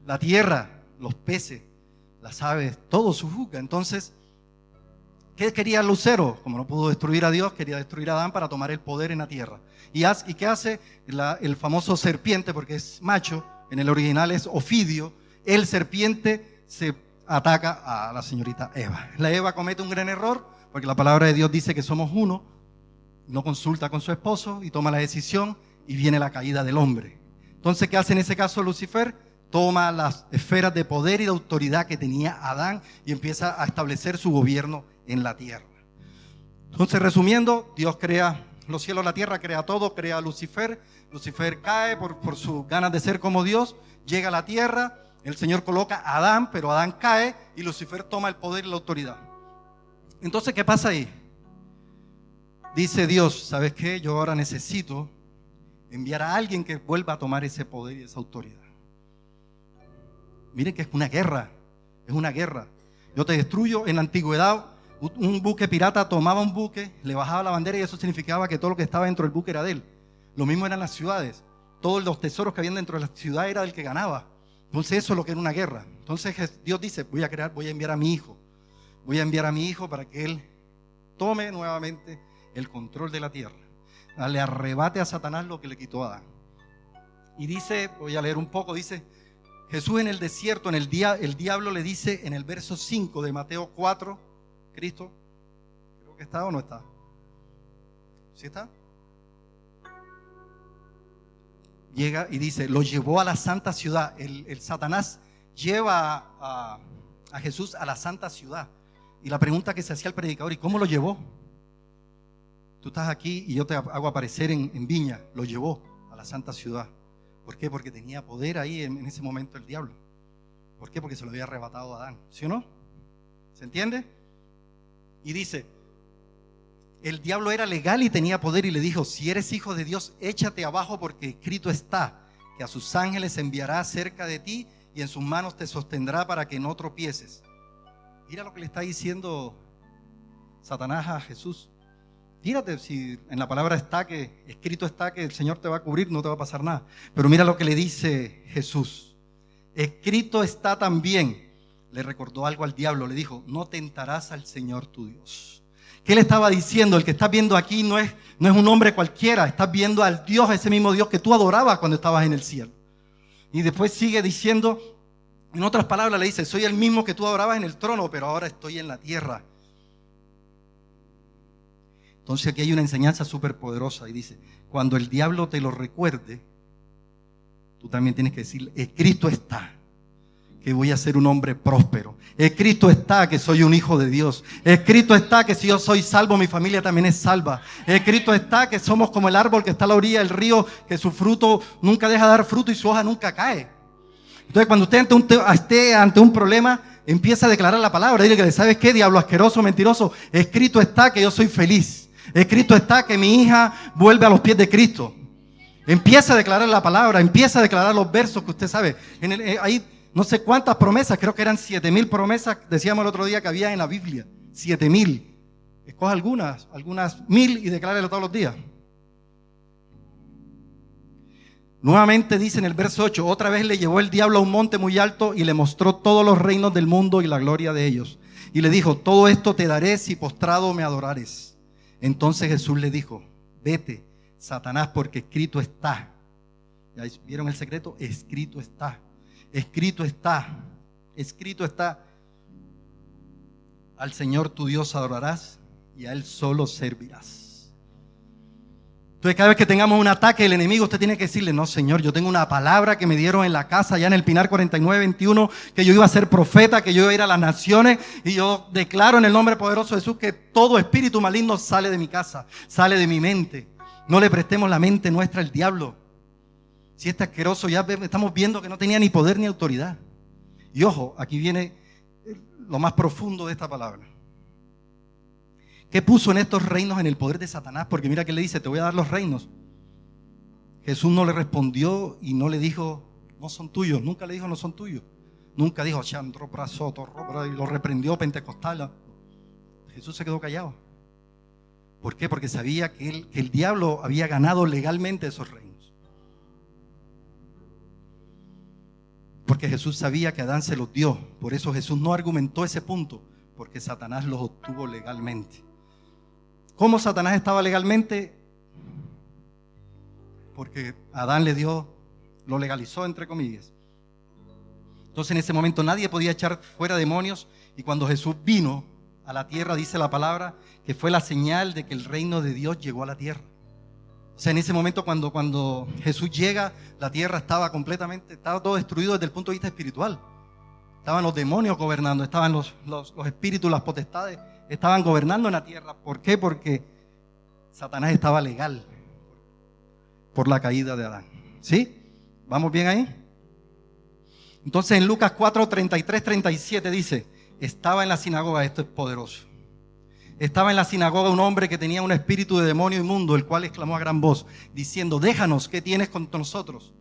la tierra, los peces, las aves, todo sujuzga. Entonces, ¿qué quería Lucero? Como no pudo destruir a Dios, quería destruir a Adán para tomar el poder en la tierra. ¿Y qué hace? El famoso serpiente, porque es macho, en el original es Ofidio. El serpiente se ataca a la señorita Eva. La Eva comete un gran error, porque la palabra de Dios dice que somos uno. No consulta con su esposo y toma la decisión y viene la caída del hombre. Entonces, ¿qué hace en ese caso Lucifer? Toma las esferas de poder y de autoridad que tenía Adán y empieza a establecer su gobierno en la tierra. Entonces, resumiendo, Dios crea los cielos, la tierra, crea todo, crea a Lucifer. Lucifer cae por sus ganas de ser como Dios, llega a la tierra, el Señor coloca a Adán, pero Adán cae y Lucifer toma el poder y la autoridad. Entonces, ¿qué pasa ahí? Dice Dios, ¿sabes qué? Yo ahora necesito enviar a alguien que vuelva a tomar ese poder y esa autoridad. Miren que es una guerra, es una guerra. Yo te destruyo. En la antigüedad, un buque pirata tomaba un buque, le bajaba la bandera y eso significaba que todo lo que estaba dentro del buque era de él. Lo mismo eran las ciudades. Todos los tesoros que habían dentro de la ciudad era el que ganaba. Entonces eso es lo que era una guerra. Entonces Dios dice, voy a enviar a mi hijo. Voy a enviar a mi hijo para que él tome nuevamente el control de la tierra. Le arrebate a Satanás lo que le quitó a Adán. Y dice, voy a leer un poco, dice, Jesús en el desierto, el diablo le dice en el verso 5 de Mateo 4, Cristo, creo que está o no está. ¿Sí está? Llega y dice, lo llevó a la santa ciudad. El Satanás lleva a Jesús a la santa ciudad. Y la pregunta que se hacía el predicador, ¿y cómo lo llevó? Tú estás aquí y yo te hago aparecer en Viña. Lo llevó a la santa ciudad. ¿Por qué? Porque tenía poder ahí en ese momento el diablo. ¿Por qué? Porque se lo había arrebatado a Adán. ¿Sí o no? ¿Se entiende? Y dice, el diablo era legal y tenía poder y le dijo, si eres hijo de Dios, échate abajo porque escrito está, que a sus ángeles enviará cerca de ti y en sus manos te sostendrá para que no tropieces. Mira lo que le está diciendo Satanás a Jesús. Fíjate, si en la palabra está que escrito está que el Señor te va a cubrir, no te va a pasar nada. Pero mira lo que le dice Jesús. Escrito está también. Le recordó algo al diablo, le dijo, no tentarás al Señor tu Dios. ¿Qué le estaba diciendo? El que estás viendo aquí no es un hombre cualquiera, estás viendo al Dios, ese mismo Dios que tú adorabas cuando estabas en el cielo. Y después sigue diciendo, en otras palabras le dice, soy el mismo que tú adorabas en el trono, pero ahora estoy en la tierra. Entonces aquí hay una enseñanza súper poderosa y dice, cuando el diablo te lo recuerde, tú también tienes que decir, escrito está que voy a ser un hombre próspero. Escrito está que soy un hijo de Dios. Escrito está que si yo soy salvo, mi familia también es salva. Escrito está que somos como el árbol que está a la orilla del río, que su fruto nunca deja de dar fruto y su hoja nunca cae. Entonces cuando usted esté ante un problema, empieza a declarar la palabra. Dile que, ¿sabes qué? Diablo asqueroso, mentiroso. Escrito está que yo soy feliz. Escrito está que mi hija vuelve a los pies de Cristo. Empieza a declarar la palabra, empieza a declarar los versos que usted sabe. Hay no sé cuántas promesas, creo que eran 7,000 promesas, decíamos el otro día que había en la Biblia. 7,000. Escoja algunas 1,000 y declárelo todos los días. Nuevamente dice en el verso 8, otra vez le llevó el diablo a un monte muy alto y le mostró todos los reinos del mundo y la gloria de ellos. Y le dijo, todo esto te daré si postrado me adorares. Entonces Jesús le dijo, vete, Satanás, porque escrito está. ¿Ya vieron el secreto? Escrito está. Escrito está. Escrito está. Al Señor tu Dios adorarás y a Él solo servirás. Entonces cada vez que tengamos un ataque del enemigo, usted tiene que decirle, no Señor, yo tengo una palabra que me dieron en la casa allá en el Pinar 49:21, que yo iba a ser profeta, que yo iba a ir a las naciones, y yo declaro en el nombre poderoso de Jesús que todo espíritu maligno sale de mi casa, sale de mi mente. No le prestemos la mente nuestra al diablo. Si este asqueroso ya estamos viendo que no tenía ni poder ni autoridad. Y ojo, aquí viene lo más profundo de esta palabra. ¿Qué puso en estos reinos en el poder de Satanás? Porque mira que le dice, te voy a dar los reinos. Jesús no le respondió y no le dijo, no son tuyos. Nunca le dijo, no son tuyos. Nunca dijo, y lo reprendió pentecostal. Jesús se quedó callado. ¿Por qué? Porque sabía que el diablo había ganado legalmente esos reinos. Porque Jesús sabía que Adán se los dio. Por eso Jesús no argumentó ese punto, porque Satanás los obtuvo legalmente. ¿Cómo Satanás estaba legalmente? Porque Adán le dio, lo legalizó entre comillas. Entonces en ese momento nadie podía echar fuera demonios, y cuando Jesús vino a la tierra, dice la palabra, que fue la señal de que el reino de Dios llegó a la tierra. O sea, en ese momento cuando Jesús llega, la tierra estaba todo destruido desde el punto de vista espiritual. Estaban los demonios gobernando, estaban los espíritus, las potestades, estaban gobernando en la tierra. ¿Por qué? Porque Satanás estaba legal por la caída de Adán. ¿Sí? ¿Vamos bien ahí? Entonces en Lucas 4, 33, 37 dice, estaba en la sinagoga, esto es poderoso. Estaba en la sinagoga un hombre que tenía un espíritu de demonio inmundo, el cual exclamó a gran voz, diciendo, déjanos, ¿qué tienes contra nosotros?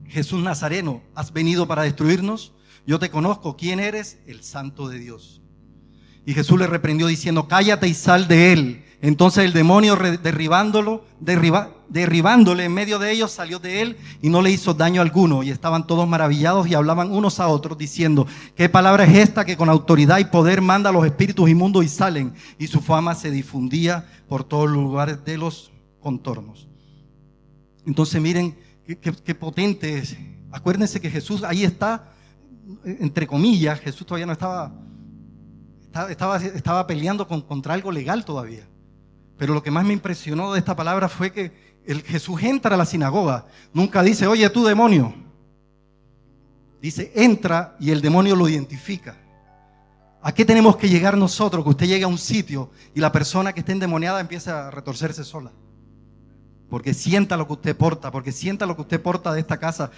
Jesús Nazareno, ¿has venido para destruirnos? Yo te conozco, ¿quién eres? El Santo de Dios. Y Jesús le reprendió diciendo, cállate y sal de él. Entonces el demonio derribándole en medio de ellos, salió de él y no le hizo daño alguno. Y estaban todos maravillados y hablaban unos a otros diciendo, ¿qué palabra es esta que con autoridad y poder manda a los espíritus inmundos y salen? Y su fama se difundía por todos los lugares de los contornos. Entonces miren qué potente es. Acuérdense que Jesús ahí está, entre comillas, Jesús todavía no estaba peleando contra algo legal todavía. Pero lo que más me impresionó de esta palabra fue que Jesús entra a la sinagoga. Nunca dice, oye tú demonio. Dice, entra y el demonio lo identifica. ¿A qué tenemos que llegar nosotros? Que usted llegue a un sitio y la persona que esté endemoniada empieza a retorcerse sola. Porque sienta lo que usted porta, porque sienta lo que usted porta de esta casa,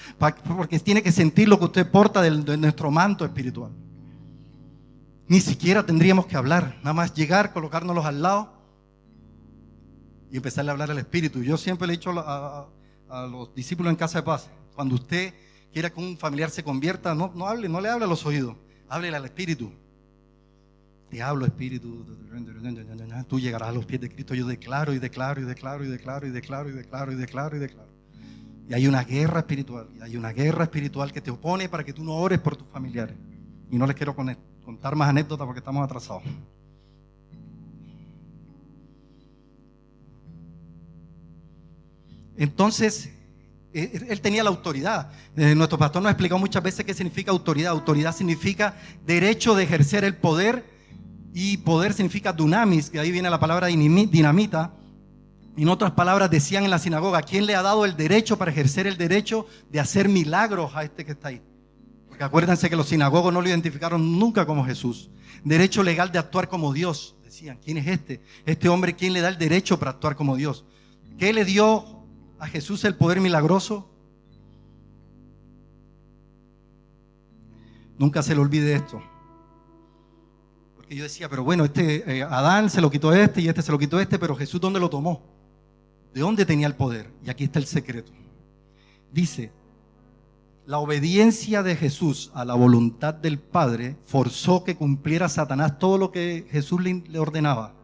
porque tiene que sentir lo que usted porta de nuestro manto espiritual. Ni siquiera tendríamos que hablar, nada más llegar, colocárnoslos al lado y empezarle a hablar al Espíritu. Yo siempre le he dicho a los discípulos en Casa de Paz, cuando usted quiera que un familiar se convierta, no le hable a los oídos, háblele al Espíritu. Te hablo, Espíritu, tú llegarás a los pies de Cristo. Yo declaro y declaro y declaro y declaro y declaro y declaro y declaro y declaro. Y hay una guerra espiritual, que te opone para que tú no ores por tus familiares. Y no les quiero contar más anécdotas porque estamos atrasados. Entonces, él tenía la autoridad. Nuestro pastor nos ha explicado muchas veces qué significa autoridad. Autoridad significa derecho de ejercer el poder, y poder significa dunamis, que ahí viene la palabra dinamita. En otras palabras, decían en la sinagoga, ¿quién le ha dado el derecho para ejercer el derecho de hacer milagros a este que está ahí? Porque acuérdense que los sinagogos no lo identificaron nunca como Jesús. Derecho legal de actuar como Dios. Decían, ¿quién es este? Este hombre, ¿quién le da el derecho para actuar como Dios? ¿Qué le dio a Jesús el poder milagroso? Nunca se le olvide esto. Porque yo decía, pero bueno, Adán se lo quitó y este se lo quitó pero Jesús, ¿dónde lo tomó? ¿De dónde tenía el poder? Y aquí está el secreto. Dice, la obediencia de Jesús a la voluntad del Padre forzó que cumpliera Satanás todo lo que Jesús le ordenaba.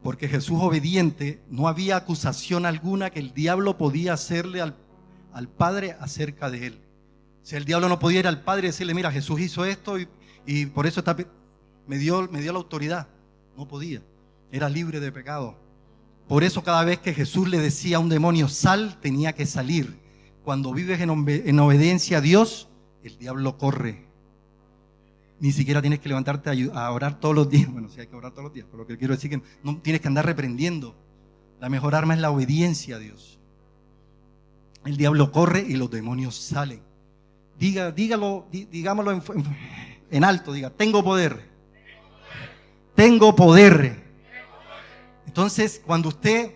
Porque Jesús obediente, no había acusación alguna que el diablo podía hacerle al Padre acerca de él. O sea, el diablo no podía ir al Padre y decirle, mira, Jesús hizo esto y por eso me dio la autoridad. No podía, era libre de pecado. Por eso cada vez que Jesús le decía a un demonio, sal, tenía que salir. Cuando vives en obediencia a Dios, el diablo corre. Ni siquiera tienes que levantarte a orar todos los días. Bueno, sí hay que orar todos los días, pero lo que quiero decir es que no tienes que andar reprendiendo. La mejor arma es la obediencia a Dios. El diablo corre y los demonios salen. Digámoslo en alto, diga, tengo poder. Tengo poder. Entonces, cuando usted,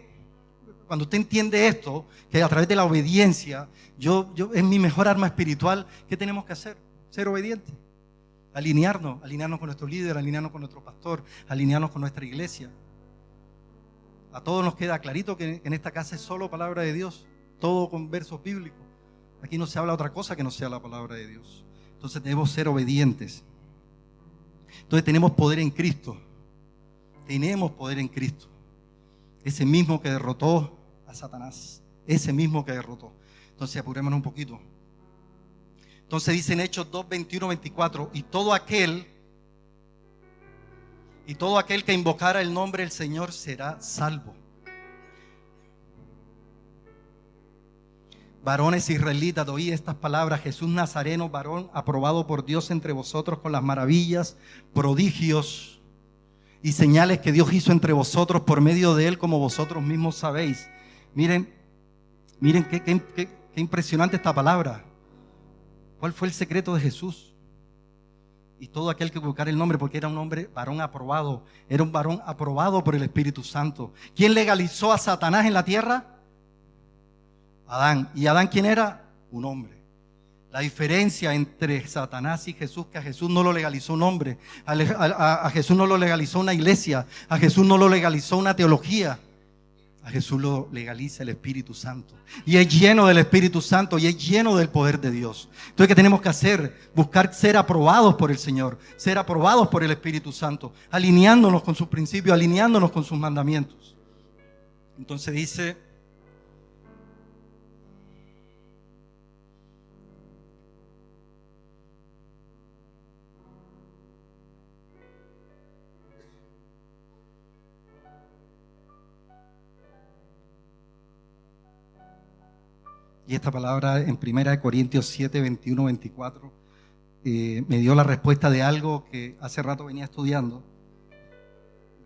cuando usted entiende esto, que a través de la obediencia, es mi mejor arma espiritual, ¿qué tenemos que hacer? Ser obedientes. Alinearnos con nuestro líder, alinearnos con nuestro pastor, alinearnos con nuestra iglesia. A todos nos queda clarito que en esta casa es solo palabra de Dios, todo con versos bíblicos. Aquí no se habla otra cosa que no sea la palabra de Dios. Entonces debemos ser obedientes. Entonces tenemos poder en Cristo. Tenemos poder en Cristo. Ese mismo que derrotó a Satanás. Ese mismo que derrotó. Entonces apurémonos un poquito. Entonces dice en Hechos 2, 21, 24. Y todo aquel que invocara el nombre del Señor será salvo. Varones israelitas, oí estas palabras: Jesús Nazareno, varón aprobado por Dios entre vosotros con las maravillas, prodigios y señales que Dios hizo entre vosotros por medio de él, como vosotros mismos sabéis. Miren qué impresionante esta palabra. ¿Cuál fue el secreto de Jesús? Y todo aquel que invocara el nombre, porque era un hombre, varón aprobado, era un varón aprobado por el Espíritu Santo. ¿Quién legalizó a Satanás en la tierra? Adán. ¿Y Adán quién era? Un hombre. La diferencia entre Satanás y Jesús, que a Jesús no lo legalizó un hombre, a Jesús no lo legalizó una iglesia, a Jesús no lo legalizó una teología, a Jesús lo legaliza el Espíritu Santo. Y es lleno del Espíritu Santo y es lleno del poder de Dios. Entonces, ¿qué tenemos que hacer? Buscar ser aprobados por el Señor, ser aprobados por el Espíritu Santo, alineándonos con sus principios, alineándonos con sus mandamientos. Entonces dice... Y esta palabra en 1 Corintios 7, 21, 24 me dio la respuesta de algo que hace rato venía estudiando.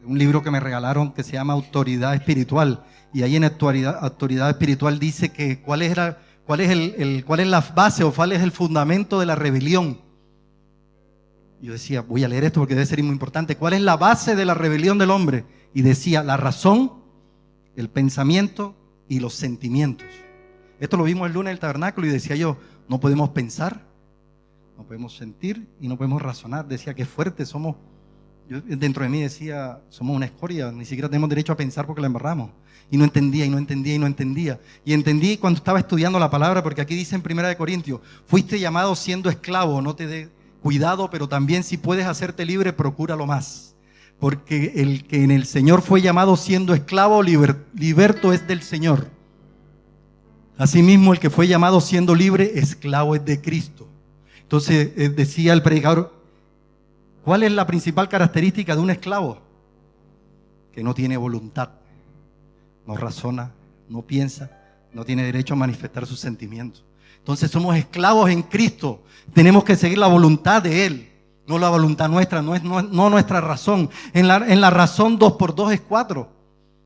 De un libro que me regalaron que se llama Autoridad Espiritual. Y ahí en Autoridad Espiritual dice que cuál es la base o cuál es el fundamento de la rebelión. Yo decía, voy a leer esto porque debe ser muy importante. ¿Cuál es la base de la rebelión del hombre? Y decía, la razón, el pensamiento y los sentimientos. Esto lo vimos el lunes en el tabernáculo y decía yo, no podemos pensar, no podemos sentir y no podemos razonar. Decía, qué fuerte somos. Yo dentro de mí decía, somos una escoria, ni siquiera tenemos derecho a pensar porque la embarramos. Y no entendía. Y entendí cuando estaba estudiando la palabra, porque aquí dice en 1 Corintios, fuiste llamado siendo esclavo, no te dé cuidado, pero también si puedes hacerte libre, procúralo más. Porque el que en el Señor fue llamado siendo esclavo, liberto es del Señor. Asimismo, el que fue llamado siendo libre, esclavo es de Cristo. Entonces decía el predicador, ¿cuál es la principal característica de un esclavo? Que no tiene voluntad, no razona, no piensa, no tiene derecho a manifestar sus sentimientos. Entonces somos esclavos en Cristo, tenemos que seguir la voluntad de Él, no la voluntad nuestra, no nuestra razón. En la razón 2 por 2 es 4.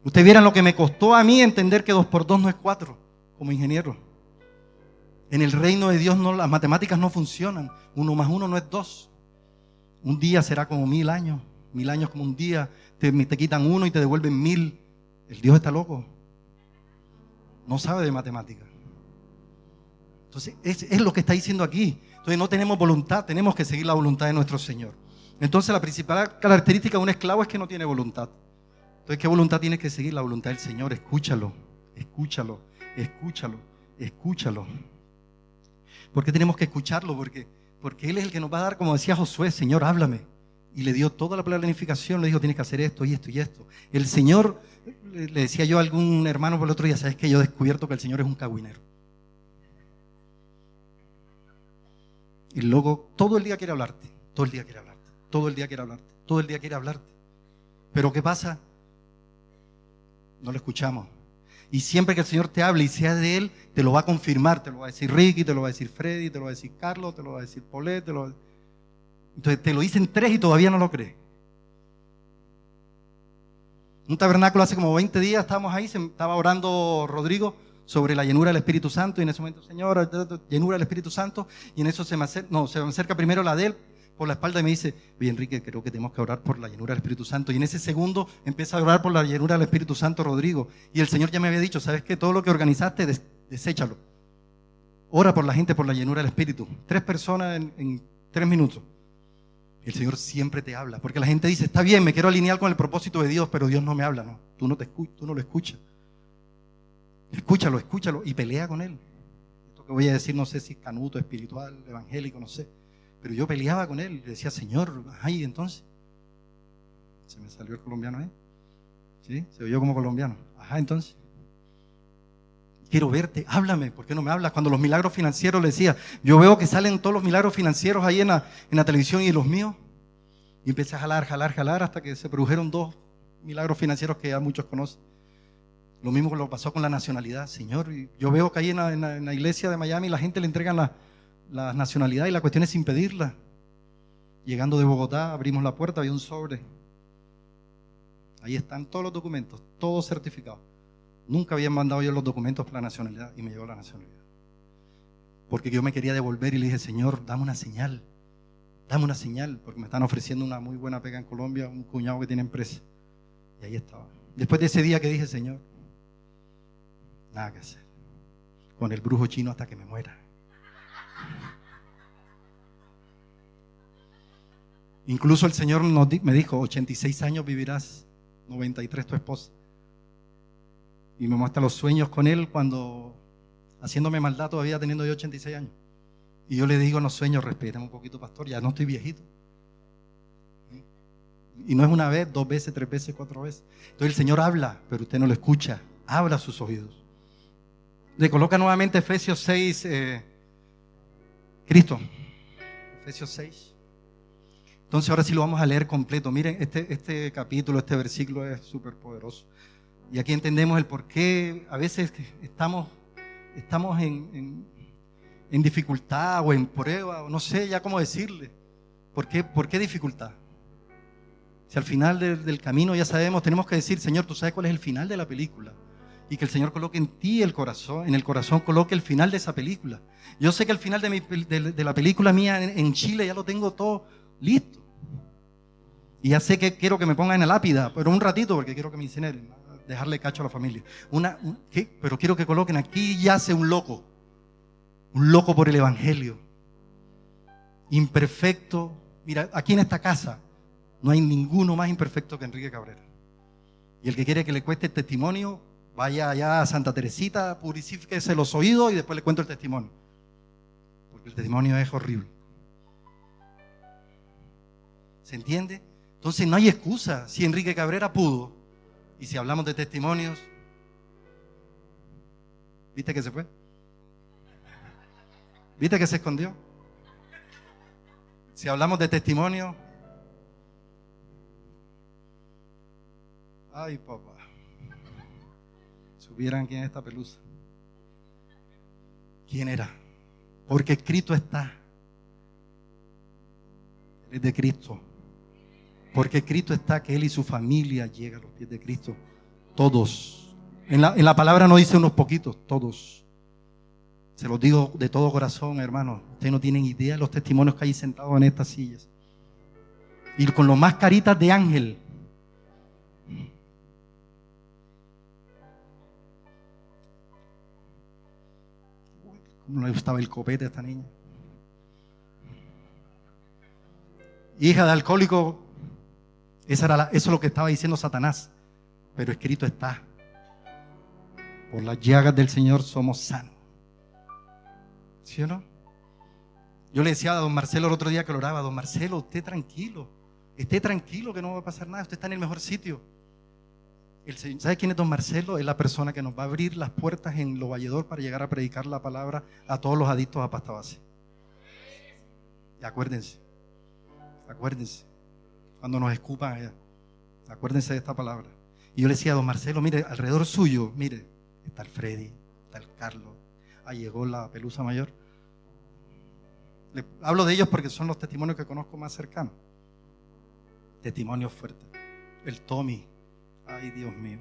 Ustedes vieran lo que me costó a mí entender que 2 por 2 no es 4. Como ingeniero, en el reino de Dios las matemáticas no funcionan. 1 más 1 no es 2. Un día será como 1000 años. 1000 años como un día. Te quitan 1 y te devuelven 1000. El Dios está loco. No sabe de matemáticas. Entonces es lo que está diciendo aquí. Entonces no tenemos voluntad, tenemos que seguir la voluntad de nuestro Señor. Entonces la principal característica de un esclavo es que no tiene voluntad. Entonces, ¿qué voluntad tienes que seguir? La voluntad del Señor. Escúchalo. ¿Por qué tenemos que escucharlo? Porque Él es el que nos va a dar, como decía Josué, Señor, háblame. Y le dio toda la planificación, le dijo, tienes que hacer esto y esto y esto. El Señor, le decía yo a algún hermano por el otro día, ¿sabes qué? Yo he descubierto que el Señor es un cagüinero. Y luego todo el día quiere hablarte, todo el día quiere hablarte, todo el día quiere hablarte, todo el día quiere hablarte. Pero ¿qué pasa? No lo escuchamos. Y siempre que el Señor te hable y sea de Él, te lo va a confirmar. Te lo va a decir Ricky, te lo va a decir Freddy, te lo va a decir Carlos, te lo va a decir Paulette. Entonces te lo dicen 3 y todavía no lo crees. Un tabernáculo hace como 20 días estábamos ahí, estaba orando Rodrigo sobre la llenura del Espíritu Santo. Y en ese momento, Señor, llenura del Espíritu Santo. Y en eso se me acerca primero la de él, por la espalda y me dice, oye Enrique, creo que tenemos que orar por la llenura del Espíritu Santo. Y en ese segundo empieza a orar por la llenura del Espíritu Santo Rodrigo. Y el Señor ya me había dicho, ¿sabes qué? Todo lo que organizaste, deséchalo. Ora por la gente, por la llenura del Espíritu. 3 personas en 3 minutos. El Señor siempre te habla, porque la gente dice, está bien, me quiero alinear con el propósito de Dios, pero Dios no me habla, no. Tú no lo escuchas. Escúchalo y pelea con Él. Esto que voy a decir, no sé si es canuto, espiritual, evangélico, no sé. Pero yo peleaba con Él y decía, Señor, ay, entonces. Se me salió el colombiano, ¿eh? ¿Sí? Se oyó como colombiano. Ajá, entonces. Quiero verte, háblame, ¿por qué no me hablas? Cuando los milagros financieros le decía, yo veo que salen todos los milagros financieros ahí en la televisión y los míos. Y empecé a jalar hasta que se produjeron 2 milagros financieros que ya muchos conocen. Lo mismo que lo pasó con la nacionalidad, Señor. Y yo veo que ahí en la iglesia de Miami la gente le entregan la nacionalidad y la cuestión es impedirla. Llegando de Bogotá, abrimos la puerta, había un sobre. Ahí están todos los documentos, todos certificados. Nunca habían mandado yo los documentos para la nacionalidad y me llegó la nacionalidad. Porque yo me quería devolver y le dije, Señor, dame una señal, porque me están ofreciendo una muy buena pega en Colombia, un cuñado que tiene empresa. Y ahí estaba. Después de ese día que dije, Señor, nada que hacer. Con el brujo chino hasta que me muera. Incluso el Señor me dijo, 86 años vivirás, 93 tu esposa. Y me muestra los sueños con Él cuando, haciéndome maldad todavía teniendo yo 86 años. Y yo le digo en los sueños, respeten un poquito, pastor, ya no estoy viejito. Y no es una vez, 2 veces, 3 veces, 4 veces. Entonces el Señor habla, pero usted no lo escucha. Abra sus oídos. Le coloca nuevamente Efesios 6, Cristo. Efesios 6. Entonces ahora sí lo vamos a leer completo. Miren, este capítulo, este versículo es súper poderoso. Y aquí entendemos el por qué a veces estamos en dificultad o en prueba, o no sé ya cómo decirle. ¿Por qué dificultad? Si al final del camino ya sabemos, tenemos que decir, Señor, tú sabes cuál es el final de la película. Y que el Señor coloque en ti el corazón, en el corazón coloque el final de esa película. Yo sé que el final de la película mía en Chile ya lo tengo todo listo. Y ya sé que quiero que me pongan en la lápida, pero un ratito porque quiero que me incineren, dejarle cacho a la familia. Pero quiero que coloquen aquí yace un loco por el evangelio, imperfecto. Mira, aquí en esta casa no hay ninguno más imperfecto que Enrique Cabrera. Y el que quiere que le cueste el testimonio, vaya allá a Santa Teresita, purifíquese los oídos y después le cuento el testimonio. Porque el testimonio es horrible. ¿Se entiende? Entonces no hay excusa. Si Enrique Cabrera pudo, y si hablamos de testimonios, ¿viste que se fue? ¿Viste que se escondió? Si hablamos de testimonio, ay papá, supieran quién es esta pelusa. ¿Quién era? Porque escrito está. Él es de Cristo. Porque escrito está que él y su familia llegan a los pies de Cristo. Todos. En la palabra no dice unos poquitos, todos. Se los digo de todo corazón, hermanos. Ustedes no tienen idea de los testimonios que hay sentados en estas sillas. Y con los más caritas de ángel. ¿Cómo le gustaba el copete a esta niña? Hija de alcohólico. Eso es lo que estaba diciendo Satanás. Pero escrito está: por las llagas del Señor somos sanos. ¿Sí o no? Yo le decía a don Marcelo el otro día que lo oraba: don Marcelo, usted tranquilo, esté tranquilo que no va a pasar nada, usted está en el mejor sitio. ¿Sabe quién es don Marcelo? Es la persona que nos va a abrir las puertas en Lo Valledor para llegar a predicar la palabra a todos los adictos a pasta base. Y acuérdense, cuando nos escupan allá, acuérdense de esta palabra. Y yo le decía a don Marcelo: mire, alrededor suyo, mire, está el Freddy, está el Carlos, ahí llegó la pelusa mayor. Le hablo de ellos porque son los testimonios que conozco más cercanos. Testimonios fuertes. El Tommy, ay Dios mío,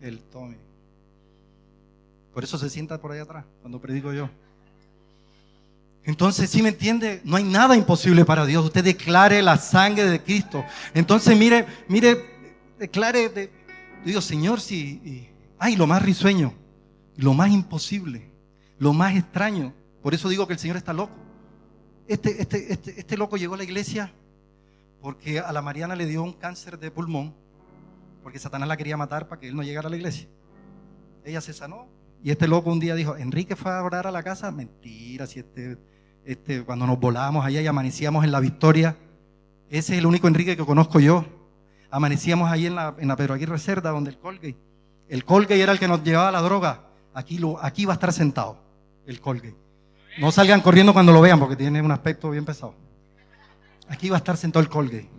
el Tommy. Por eso se sienta por ahí atrás cuando predico yo. Entonces, ¿sí me entiende? No hay nada imposible para Dios. Usted declare la sangre de Cristo. Entonces, mire, declare, digo, Señor, si, ay, lo más risueño, lo más imposible, lo más extraño. Por eso digo que el Señor está loco. Este loco llegó a la iglesia porque a la Mariana le dio un cáncer de pulmón, porque Satanás la quería matar para que él no llegara a la iglesia. Ella se sanó y este loco un día dijo, Enrique fue a orar a la casa. Mentira, si cuando nos volábamos allá y amanecíamos en la Victoria, ese es el único Enrique que conozco yo. Amanecíamos ahí en la Pedro Aguirre Cerda, donde el Colgate era el que nos llevaba la droga. Aquí va a estar sentado el Colgate. No salgan corriendo cuando lo vean porque tiene un aspecto bien pesado. Aquí va a estar sentado el Colgate.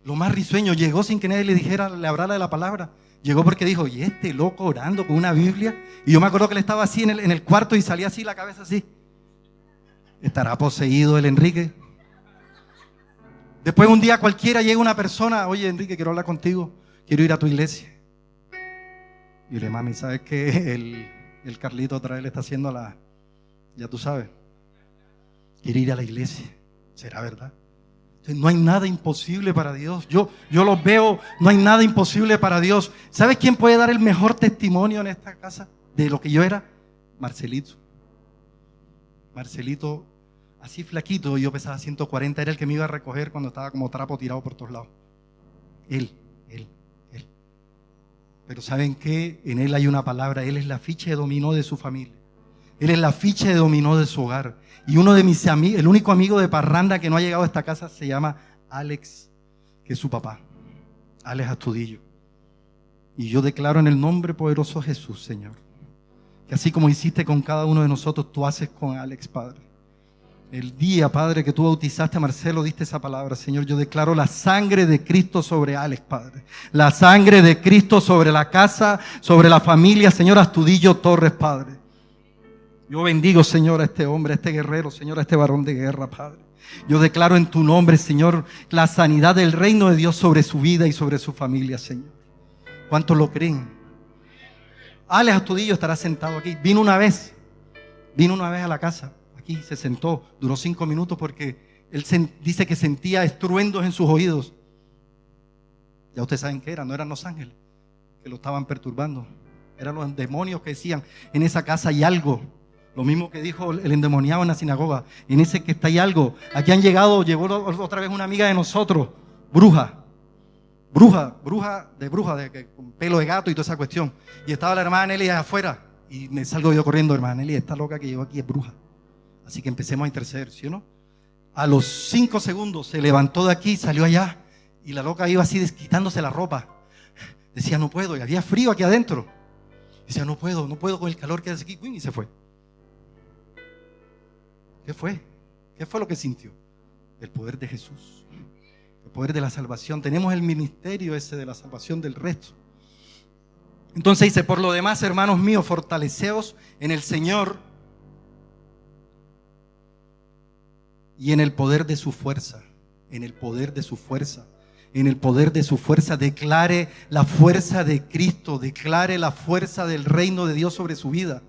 Lo más risueño, llegó sin que nadie le dijera, le hablara de la palabra. Llegó porque dijo, y este loco orando con una Biblia. Y yo me acuerdo que él estaba así en el cuarto y salía así la cabeza así. ¿Estará poseído el Enrique? Después un día cualquiera llega una persona, oye Enrique, quiero hablar contigo, quiero ir a tu iglesia. Y yo le mami, ¿sabes qué? El Carlito otra vez le está haciendo ya tú sabes, quiere ir a la iglesia. ¿Será verdad? Entonces, no hay nada imposible para Dios. Yo los veo, no hay nada imposible para Dios. ¿Sabes quién puede dar el mejor testimonio en esta casa de lo que yo era? Marcelito, así flaquito, yo pesaba 140, era el que me iba a recoger cuando estaba como trapo tirado por todos lados. Él. Pero ¿saben qué? En él hay una palabra, él es la ficha de dominó de su familia. Él es la ficha de dominó de su hogar. Y uno de mis amigos, el único amigo de parranda que no ha llegado a esta casa se llama Alex, que es su papá, Alex Astudillo. Y yo declaro en el nombre poderoso de Jesús, Señor, que así como hiciste con cada uno de nosotros, tú haces con Alex, Padre. El día, Padre, que tú bautizaste a Marcelo, diste esa palabra, Señor. Yo declaro la sangre de Cristo sobre Alex, Padre. La sangre de Cristo sobre la casa, sobre la familia, Señor Astudillo Torres, Padre. Yo bendigo, Señor, a este hombre, a este guerrero, Señor, a este varón de guerra, Padre. Yo declaro en tu nombre, Señor, la sanidad del reino de Dios sobre su vida y sobre su familia, Señor. ¿Cuántos lo creen? Alex Astudillo estará sentado aquí. Vino una vez a la casa. Aquí se sentó, duró 5 minutos porque él dice que sentía estruendos en sus oídos. Ya ustedes saben qué era, no eran los ángeles que lo estaban perturbando, eran los demonios que decían, en esa casa hay algo. Lo mismo que dijo el endemoniado en la sinagoga, en ese que está hay algo. Aquí llegó otra vez una amiga de nosotros, bruja, con pelo de gato y toda esa cuestión. Y estaba la hermana Nelly afuera y me salgo yo corriendo, hermana Nelly, esta loca que llegó aquí es bruja. Así que empecemos a interceder, ¿sí o no? A los 5 segundos se levantó de aquí, salió allá y la loca iba así quitándose la ropa. Decía, no puedo, y había frío aquí adentro. Decía, no puedo con el calor que hace aquí, y se fue. ¿Qué fue? ¿Qué fue lo que sintió? El poder de Jesús, el poder de la salvación. Tenemos el ministerio ese de la salvación del resto. Entonces dice, por lo demás, hermanos míos, fortaleceos en el Señor y en el poder de su fuerza, en el poder de su fuerza, en el poder de su fuerza. Declare la fuerza de Cristo, declare la fuerza del reino de Dios sobre su vida.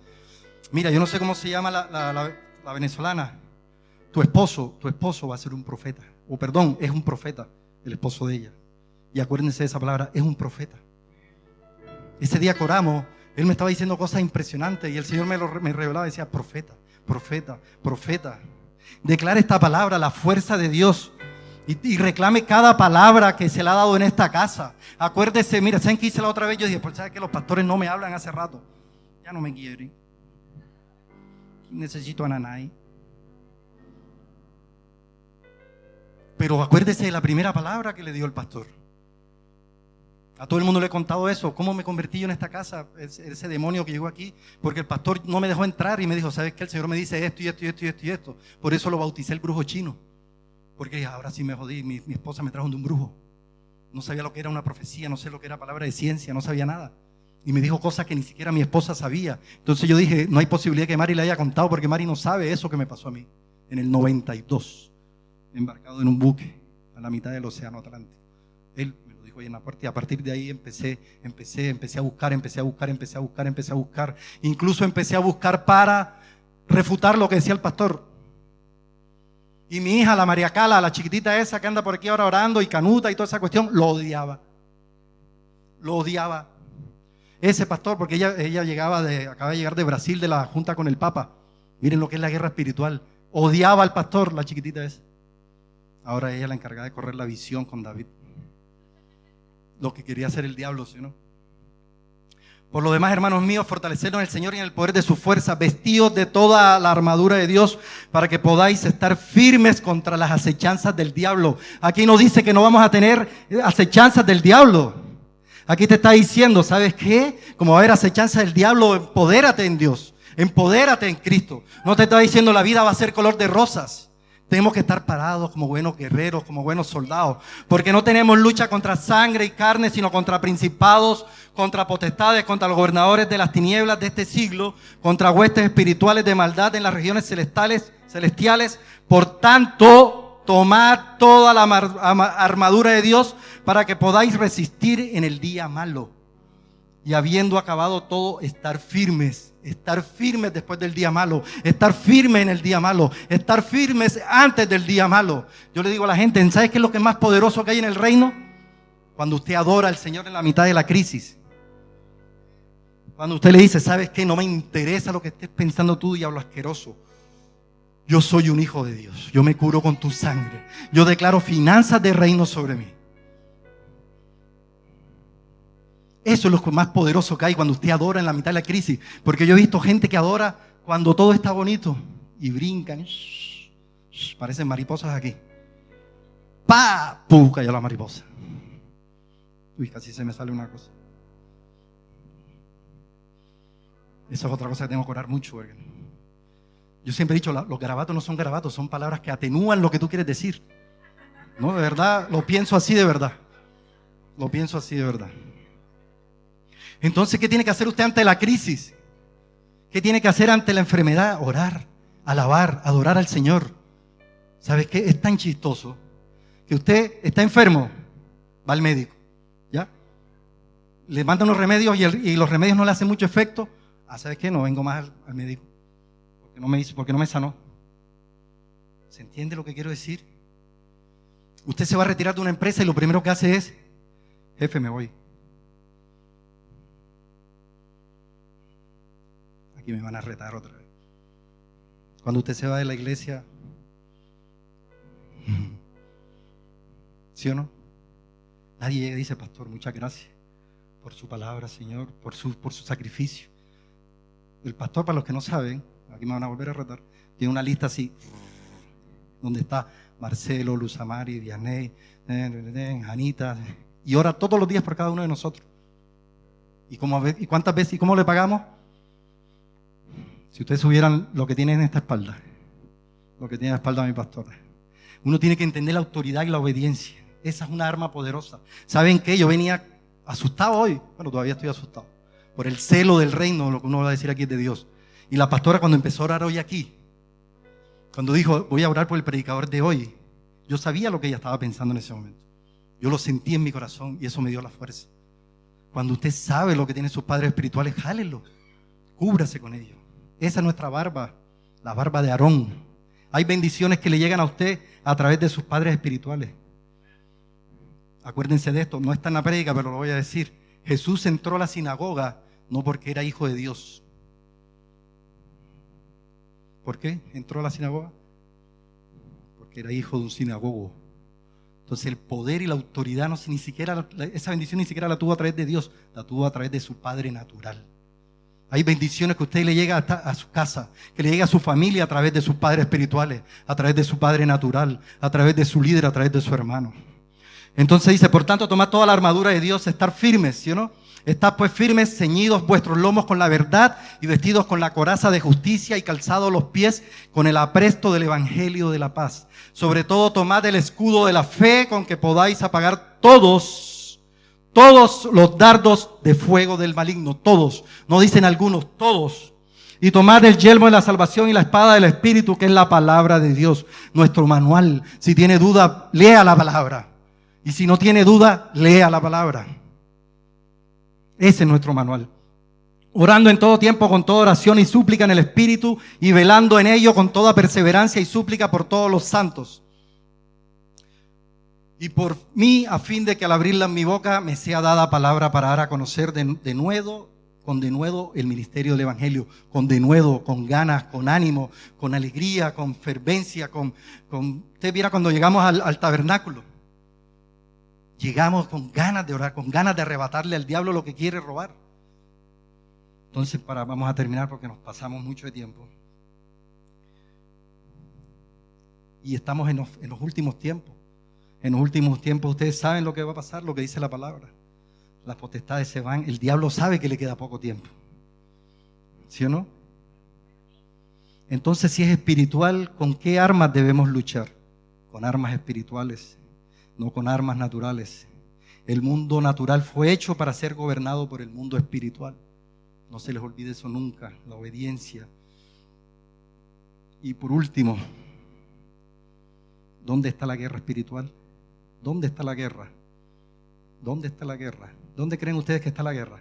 Mira, yo no sé cómo se llama la venezolana. Tu esposo va a ser un profeta. O perdón, es un profeta, el esposo de ella. Y acuérdense de esa palabra, es un profeta. Ese día que oramos, él me estaba diciendo cosas impresionantes y el Señor me revelaba y decía, profeta. Declare esta palabra, la fuerza de Dios. Y reclame cada palabra que se le ha dado en esta casa. Acuérdese, mira, ¿saben qué hice la otra vez? Yo dije, pues ¿sabes que los pastores no me hablan hace rato? Ya no me quieren. Necesito a Nanay. Pero acuérdese de la primera palabra que le dio el pastor. A todo el mundo le he contado eso. ¿Cómo me convertí yo en esta casa? Ese demonio que llegó aquí. Porque el pastor no me dejó entrar y me dijo, ¿sabes qué? El Señor me dice esto y esto y esto y esto y esto. Por eso lo bauticé el brujo chino. Porque ahora sí me jodí. Mi esposa me trajo de un brujo. No sabía lo que era una profecía, no sé lo que era palabra de ciencia, no sabía nada. Y me dijo cosas que ni siquiera mi esposa sabía. Entonces yo dije, no hay posibilidad que Mari le haya contado porque Mari no sabe eso que me pasó a mí. En el 92, embarcado en un buque a la mitad del océano Atlántico. Él me lo dijo ahí en la puerta y a partir de ahí empecé a buscar. Incluso empecé a buscar para refutar lo que decía el pastor. Y mi hija, la María Cala, la chiquitita esa que anda por aquí ahora orando y canuta y toda esa cuestión, lo odiaba. Lo odiaba. Ese pastor, porque ella acaba de llegar de Brasil de la junta con el Papa. Miren lo que es la guerra espiritual. Odiaba al pastor, la chiquitita esa. Ahora ella es la encargada de correr la visión con David. Lo que quería hacer el diablo, ¿sí o no? Por lo demás, hermanos míos, fortalecernos en el Señor y en el poder de su fuerza, vestidos de toda la armadura de Dios, para que podáis estar firmes contra las acechanzas del diablo. Aquí no dice que no vamos a tener acechanzas del diablo. Aquí te está diciendo, ¿sabes qué? Como va a haber acechanzas del diablo, empodérate en Dios, empodérate en Cristo. No te está diciendo la vida va a ser color de rosas. Tenemos que estar parados como buenos guerreros, como buenos soldados, porque no tenemos lucha contra sangre y carne, sino contra principados, contra potestades, contra los gobernadores de las tinieblas de este siglo, contra huestes espirituales de maldad en las regiones celestiales. Por tanto, tomad toda la armadura de Dios para que podáis resistir en el día malo. Y habiendo acabado todo, estar firmes después del día malo, estar firmes en el día malo, estar firmes antes del día malo. Yo le digo a la gente, ¿sabes qué es lo que es más poderoso que hay en el reino? Cuando usted adora al Señor en la mitad de la crisis. Cuando usted le dice, ¿sabes qué? No me interesa lo que estés pensando tú, diablo asqueroso. Yo soy un hijo de Dios, yo me curo con tu sangre. Yo declaro finanzas de reino sobre mí. Eso es lo más poderoso que hay cuando usted adora en la mitad de la crisis. Porque yo he visto gente que adora cuando todo está bonito y brincan. Parecen mariposas aquí. ¡Pah! ¡Pum! Cayó la mariposa. Uy, casi se me sale una cosa. Esa es otra cosa que tengo que orar mucho. Yo siempre he dicho, los garabatos no son garabatos, son palabras que atenúan lo que tú quieres decir. No, de verdad, lo pienso así de verdad. Lo pienso así de verdad. Entonces, ¿qué tiene que hacer usted ante la crisis? ¿Qué tiene que hacer ante la enfermedad? Orar, alabar, adorar al Señor. ¿Sabes qué? Es tan chistoso que usted está enfermo, va al médico, ¿ya? Le mandan los remedios y los remedios no le hacen mucho efecto. ¿Sabes qué? No vengo más al médico porque no me sanó. ¿Se entiende lo que quiero decir? Usted se va a retirar de una empresa y lo primero que hace es, jefe, me voy. Aquí me van a retar otra vez. Cuando usted se va de la iglesia, ¿sí o no? Nadie llega y dice, pastor, muchas gracias por su palabra, Señor, por su sacrificio. El pastor, para los que no saben, aquí me van a volver a retar, tiene una lista así, donde está Marcelo, Luz Amari, Vianney, Anita, y ora todos los días por cada uno de nosotros. ¿Y cuántas veces y cómo le pagamos? Si ustedes subieran lo que tiene en esta espalda, lo que tiene en la espalda de mi pastor. Uno tiene que entender la autoridad y la obediencia. Esa es una arma poderosa. ¿Saben qué? Yo venía asustado hoy. Bueno, todavía estoy asustado. Por el celo del reino, lo que uno va a decir aquí es de Dios. Y la pastora cuando empezó a orar hoy aquí, cuando dijo, voy a orar por el predicador de hoy, yo sabía lo que ella estaba pensando en ese momento. Yo lo sentí en mi corazón y eso me dio la fuerza. Cuando usted sabe lo que tienen sus padres espirituales, jálenlo. Cúbrase con ellos. Esa es nuestra barba, la barba de Aarón. Hay bendiciones que le llegan a usted a través de sus padres espirituales. Acuérdense de esto, no está en la prédica, pero lo voy a decir. Jesús entró a la sinagoga no porque era hijo de Dios. ¿Por qué entró a la sinagoga? Porque era hijo de un sinagogo. Entonces el poder y la autoridad, esa bendición ni siquiera la tuvo a través de Dios, la tuvo a través de su Padre natural. Hay bendiciones que a usted le llega a su casa, que le llega a su familia a través de sus padres espirituales, a través de su Padre natural, a través de su líder, a través de su hermano. Entonces dice, por tanto, tomad toda la armadura de Dios, estar firmes, ¿sí o no? Estad pues firmes, ceñidos vuestros lomos con la verdad y vestidos con la coraza de justicia y calzados los pies con el apresto del evangelio de la paz. Sobre todo tomad el escudo de la fe con que podáis apagar todos los dardos de fuego del maligno, todos, no dicen algunos, todos. Y tomad el yelmo de la salvación y la espada del Espíritu, que es la palabra de Dios, nuestro manual. Si tiene duda, lea la palabra. Y si no tiene duda, lea la palabra. Ese es nuestro manual. orando en todo tiempo con toda oración y súplica en el Espíritu y velando en ello con toda perseverancia y súplica por todos los santos. Y por mí, a fin de que al abrirla en mi boca me sea dada palabra para dar a conocer de nuevo el ministerio del Evangelio, con denuedo, con ganas, con ánimo, con alegría, con fervencia, usted viera cuando llegamos al tabernáculo, llegamos con ganas de orar, con ganas de arrebatarle al diablo lo que quiere robar. Entonces, vamos a terminar porque nos pasamos mucho de tiempo. Y estamos en los últimos tiempos. En los últimos tiempos ustedes saben lo que va a pasar, lo que dice la palabra. Las potestades se van, el diablo sabe que le queda poco tiempo. ¿Sí o no? Entonces, si es espiritual, ¿con qué armas debemos luchar? Con armas espirituales, no con armas naturales. El mundo natural fue hecho para ser gobernado por el mundo espiritual. No se les olvide eso nunca, la obediencia. Y por último, ¿dónde está la guerra espiritual? ¿Dónde está la guerra? ¿Dónde está la guerra? ¿Dónde creen ustedes que está la guerra?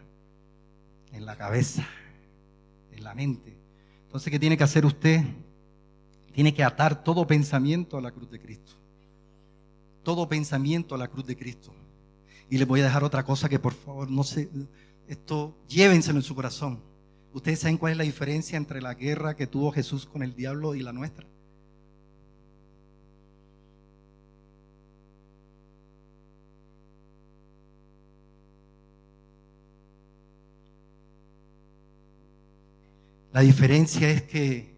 En la cabeza, en la mente. Entonces, ¿qué tiene que hacer usted? Tiene que atar todo pensamiento a la cruz de Cristo. Todo pensamiento a la cruz de Cristo. Y les voy a dejar otra cosa que por favor esto llévenselo en su corazón. ¿Ustedes saben cuál es la diferencia entre la guerra que tuvo Jesús con el diablo y la nuestra? La diferencia es que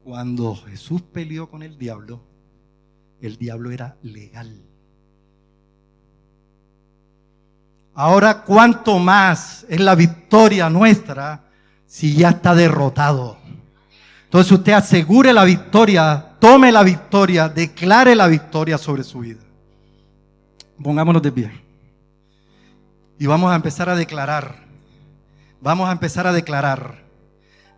cuando Jesús peleó con el diablo era legal. Ahora, ¿cuánto más es la victoria nuestra si ya está derrotado? Entonces usted asegure la victoria, tome la victoria, declare la victoria sobre su vida. Pongámonos de pie. Y vamos a empezar a declarar. Vamos a empezar a declarar.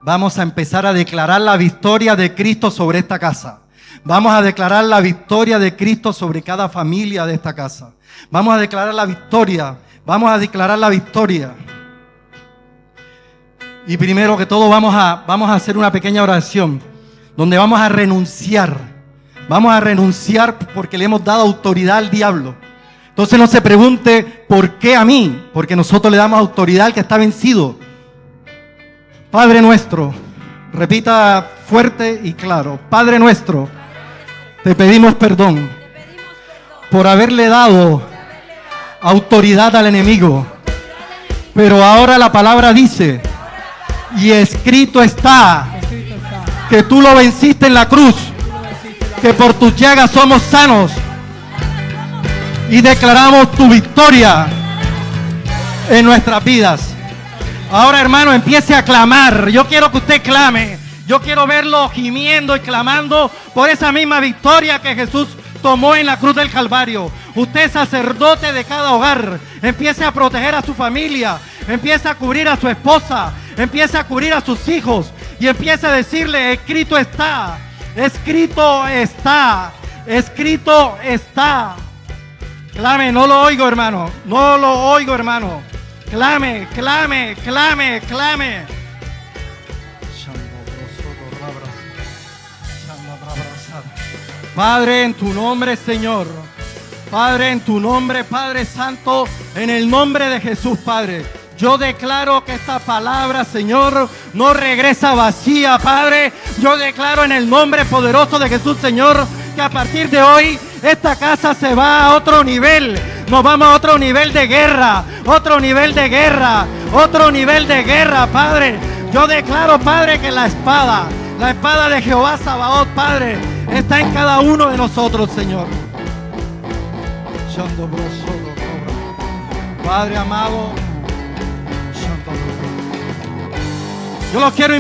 Vamos a empezar a declarar la victoria de Cristo sobre esta casa. Vamos a declarar la victoria de Cristo sobre cada familia de esta casa. Vamos a declarar la victoria. Vamos a declarar la victoria. Y primero que todo vamos a hacer una pequeña oración donde vamos a renunciar. Vamos a renunciar porque le hemos dado autoridad al diablo. Entonces no se pregunte ¿por qué a mí? Porque nosotros le damos autoridad al que está vencido. Padre nuestro, repita fuerte y claro. Padre nuestro, te pedimos perdón por haberle dado autoridad al enemigo. Pero ahora la palabra dice, y escrito está, que tú lo venciste en la cruz, que por tus llagas somos sanos. Y declaramos tu victoria en nuestras vidas. Ahora, hermano, empiece a clamar. Yo quiero que usted clame. Yo quiero verlo gimiendo y clamando por esa misma victoria que Jesús tomó en la cruz del Calvario. Usted es sacerdote de cada hogar. Empiece a proteger a su familia. Empiece a cubrir a su esposa. Empiece a cubrir a sus hijos. Y empiece a decirle, escrito está. Escrito está. Escrito está. Clame, no lo oigo, hermano. No lo oigo, hermano. Clame, clame, clame, clame. Padre, en tu nombre, Señor. Padre, en tu nombre, Padre Santo, en el nombre de Jesús, Padre. Yo declaro que esta palabra, Señor, no regresa vacía, Padre. Yo declaro en el nombre poderoso de Jesús, Señor, que a partir de hoy esta casa se va a otro nivel. Nos vamos a otro nivel de guerra, otro nivel de guerra, otro nivel de guerra, Padre. Yo declaro, Padre, que la espada de Jehová Sabaoth, Padre, está en cada uno de nosotros, Señor. Padre amado, yo los quiero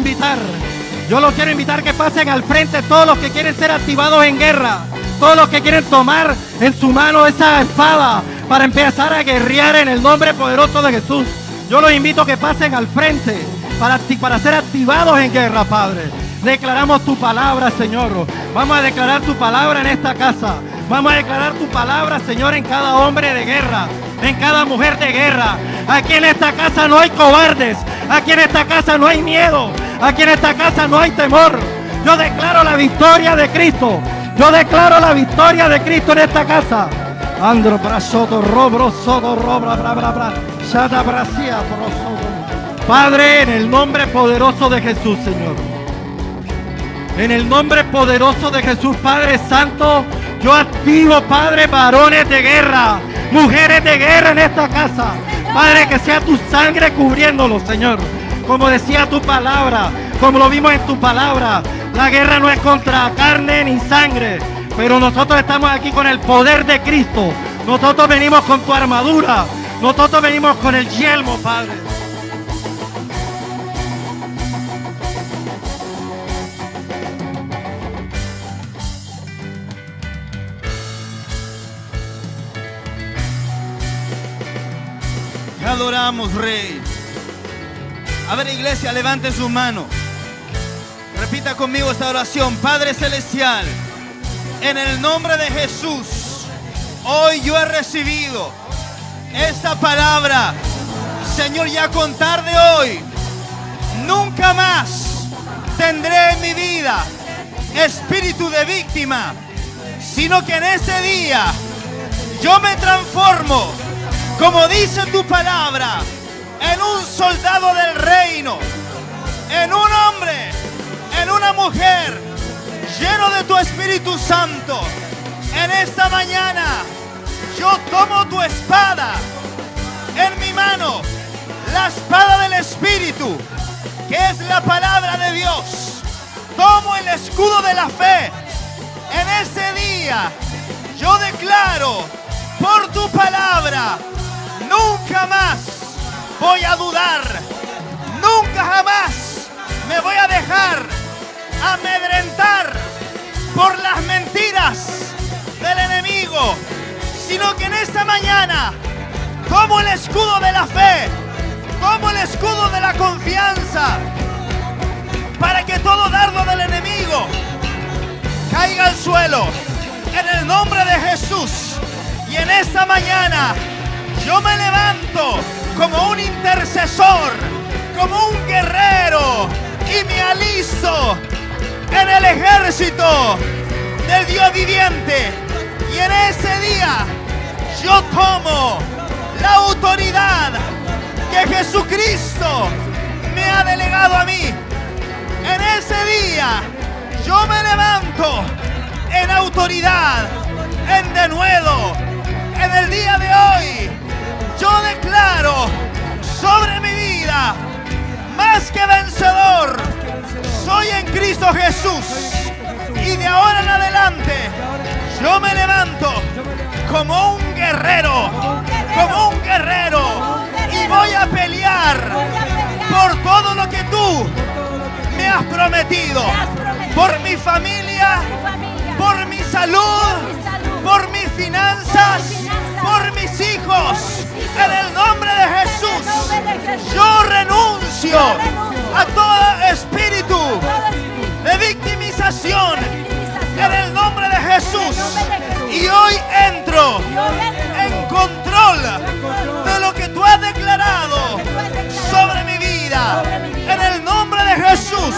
invitar que pasen al frente todos los que quieren ser activados en guerra, todos los que quieren tomar en su mano esa espada para empezar a guerrear en el nombre poderoso de Jesús. Yo los invito a que pasen al frente para ser activados en guerra, Padre. Declaramos tu palabra, Señor. Vamos a declarar tu palabra en esta casa. Vamos a declarar tu palabra, Señor, en cada hombre de guerra, en cada mujer de guerra. Aquí en esta casa no hay cobardes. Aquí en esta casa no hay miedo. Aquí en esta casa no hay temor. Yo declaro la victoria de Cristo. Yo declaro la victoria de Cristo en esta casa. Andro brasoto robro soto robra bra bra bra. Shata brasia prosoto. Padre, en el nombre poderoso de Jesús, Señor. En el nombre poderoso de Jesús, Padre Santo, yo activo, Padre, varones de guerra, mujeres de guerra en esta casa. Padre, que sea tu sangre cubriéndolos, Señor. Como decía tu palabra, como lo vimos en tu palabra, la guerra no es contra carne ni sangre, pero nosotros estamos aquí con el poder de Cristo. Nosotros venimos con tu armadura. Nosotros venimos con el yelmo, Padre.
Te adoramos, Rey. A ver, iglesia, levante su mano. Repita conmigo esta oración. Padre Celestial, en el nombre de Jesús, hoy yo he recibido esta palabra. Señor, ya a contar de hoy, nunca más tendré en mi vida espíritu de víctima, sino que en ese día yo me transformo, como dice tu palabra, en un soldado del reino, en un hombre, en una mujer lleno de tu Espíritu Santo. En esta mañana yo tomo tu espada en mi mano, la espada del Espíritu, que es la palabra de Dios. Tomo el escudo de la fe. En ese día yo declaro por tu palabra, nunca más voy a dudar, nunca jamás me voy a dejar amedrentar por las mentiras del enemigo, sino que en esta mañana tomo el escudo de la fe, tomo el escudo de la confianza, para que todo dardo del enemigo caiga al suelo, en el nombre de Jesús. Y en esta mañana yo me levanto como un intercesor, como un guerrero, y me alisto en el ejército del Dios viviente. Y en ese día yo tomo la autoridad que Jesucristo me ha delegado a mí. En ese día yo me levanto en autoridad, en denuedo. En el día de hoy yo declaro sobre mi vida, más que vencedor, soy en Cristo Jesús. Y de ahora en adelante yo me levanto como un guerrero, y voy a pelear por todo lo que tú me has prometido, por mi familia, por mi salud, por mis finanzas, por mis hijos. En el nombre de Jesús yo renuncio a todo espíritu de victimización en el nombre de Jesús, y hoy entro en control de lo que tú has declarado sobre mi vida. En el nombre de Jesús,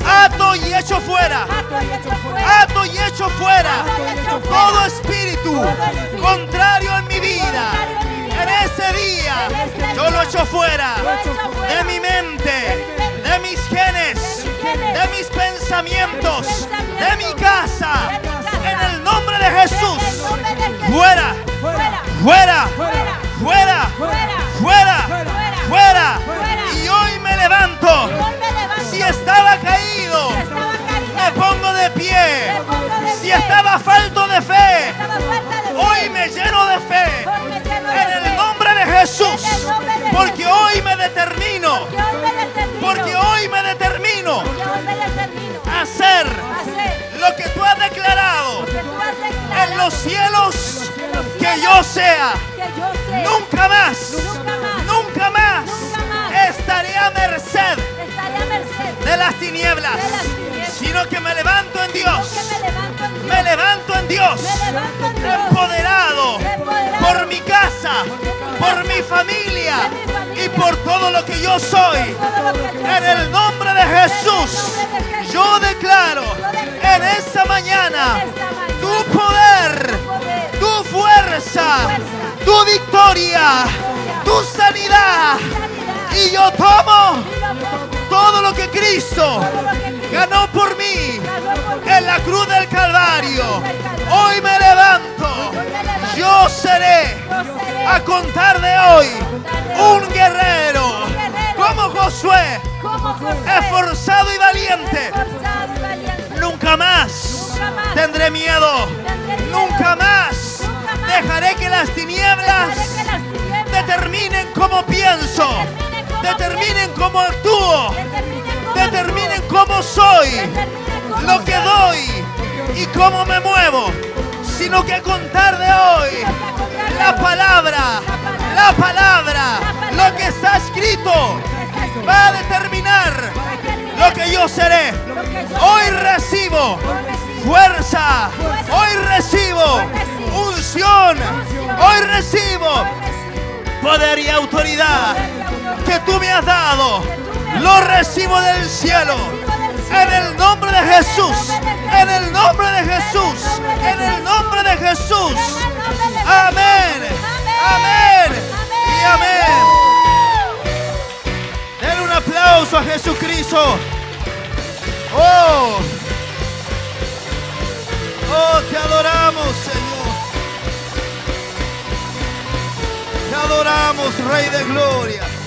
ato y echo fuera, ato y echo fuera todo espíritu contrario en mi vida. En ese día yo lo echo fuera de mi mente, de mis genes, de mis pensamientos, de mi casa. En el nombre de Jesús, fuera, fuera, fuera, fuera, fuera. Y hoy me levanto. Si estaba caído, me pongo de pie. Si estaba falto de fe, hoy me lleno de fe. En el nombre de Jesús, porque hoy me determino, a hacer lo que tú has declarado en los cielos, que yo sea nunca más estaré a merced de las tinieblas, sino que me levanto en Dios, empoderado por mi casa, por mi familia y por todo lo que yo soy. En el nombre de Jesús, yo declaro en esta mañana tu poder, tu fuerza, tu victoria, tu sanidad. Y yo tomo todo lo que Cristo ganó por mí en la cruz del Calvario. Hoy me levanto. Yo seré, a contar de hoy, un guerrero como Josué, esforzado y valiente. Nunca más tendré miedo. Nunca más dejaré que las tinieblas determinen cómo pienso, determinen cómo actúo, determinen cómo soy, lo que doy y cómo me muevo, sino que a contar de hoy, la palabra, lo que está escrito va a determinar lo que yo seré. Hoy recibo fuerza, hoy recibo unción, hoy recibo poder y autoridad que tú me has dado. Lo recibo del cielo. En el nombre de Jesús. En el nombre de Jesús. En el nombre de Jesús. Amén. Amén. Y amén. Denle un aplauso a Jesucristo. Oh. Oh, te adoramos, Señor. Te adoramos, Rey de Gloria.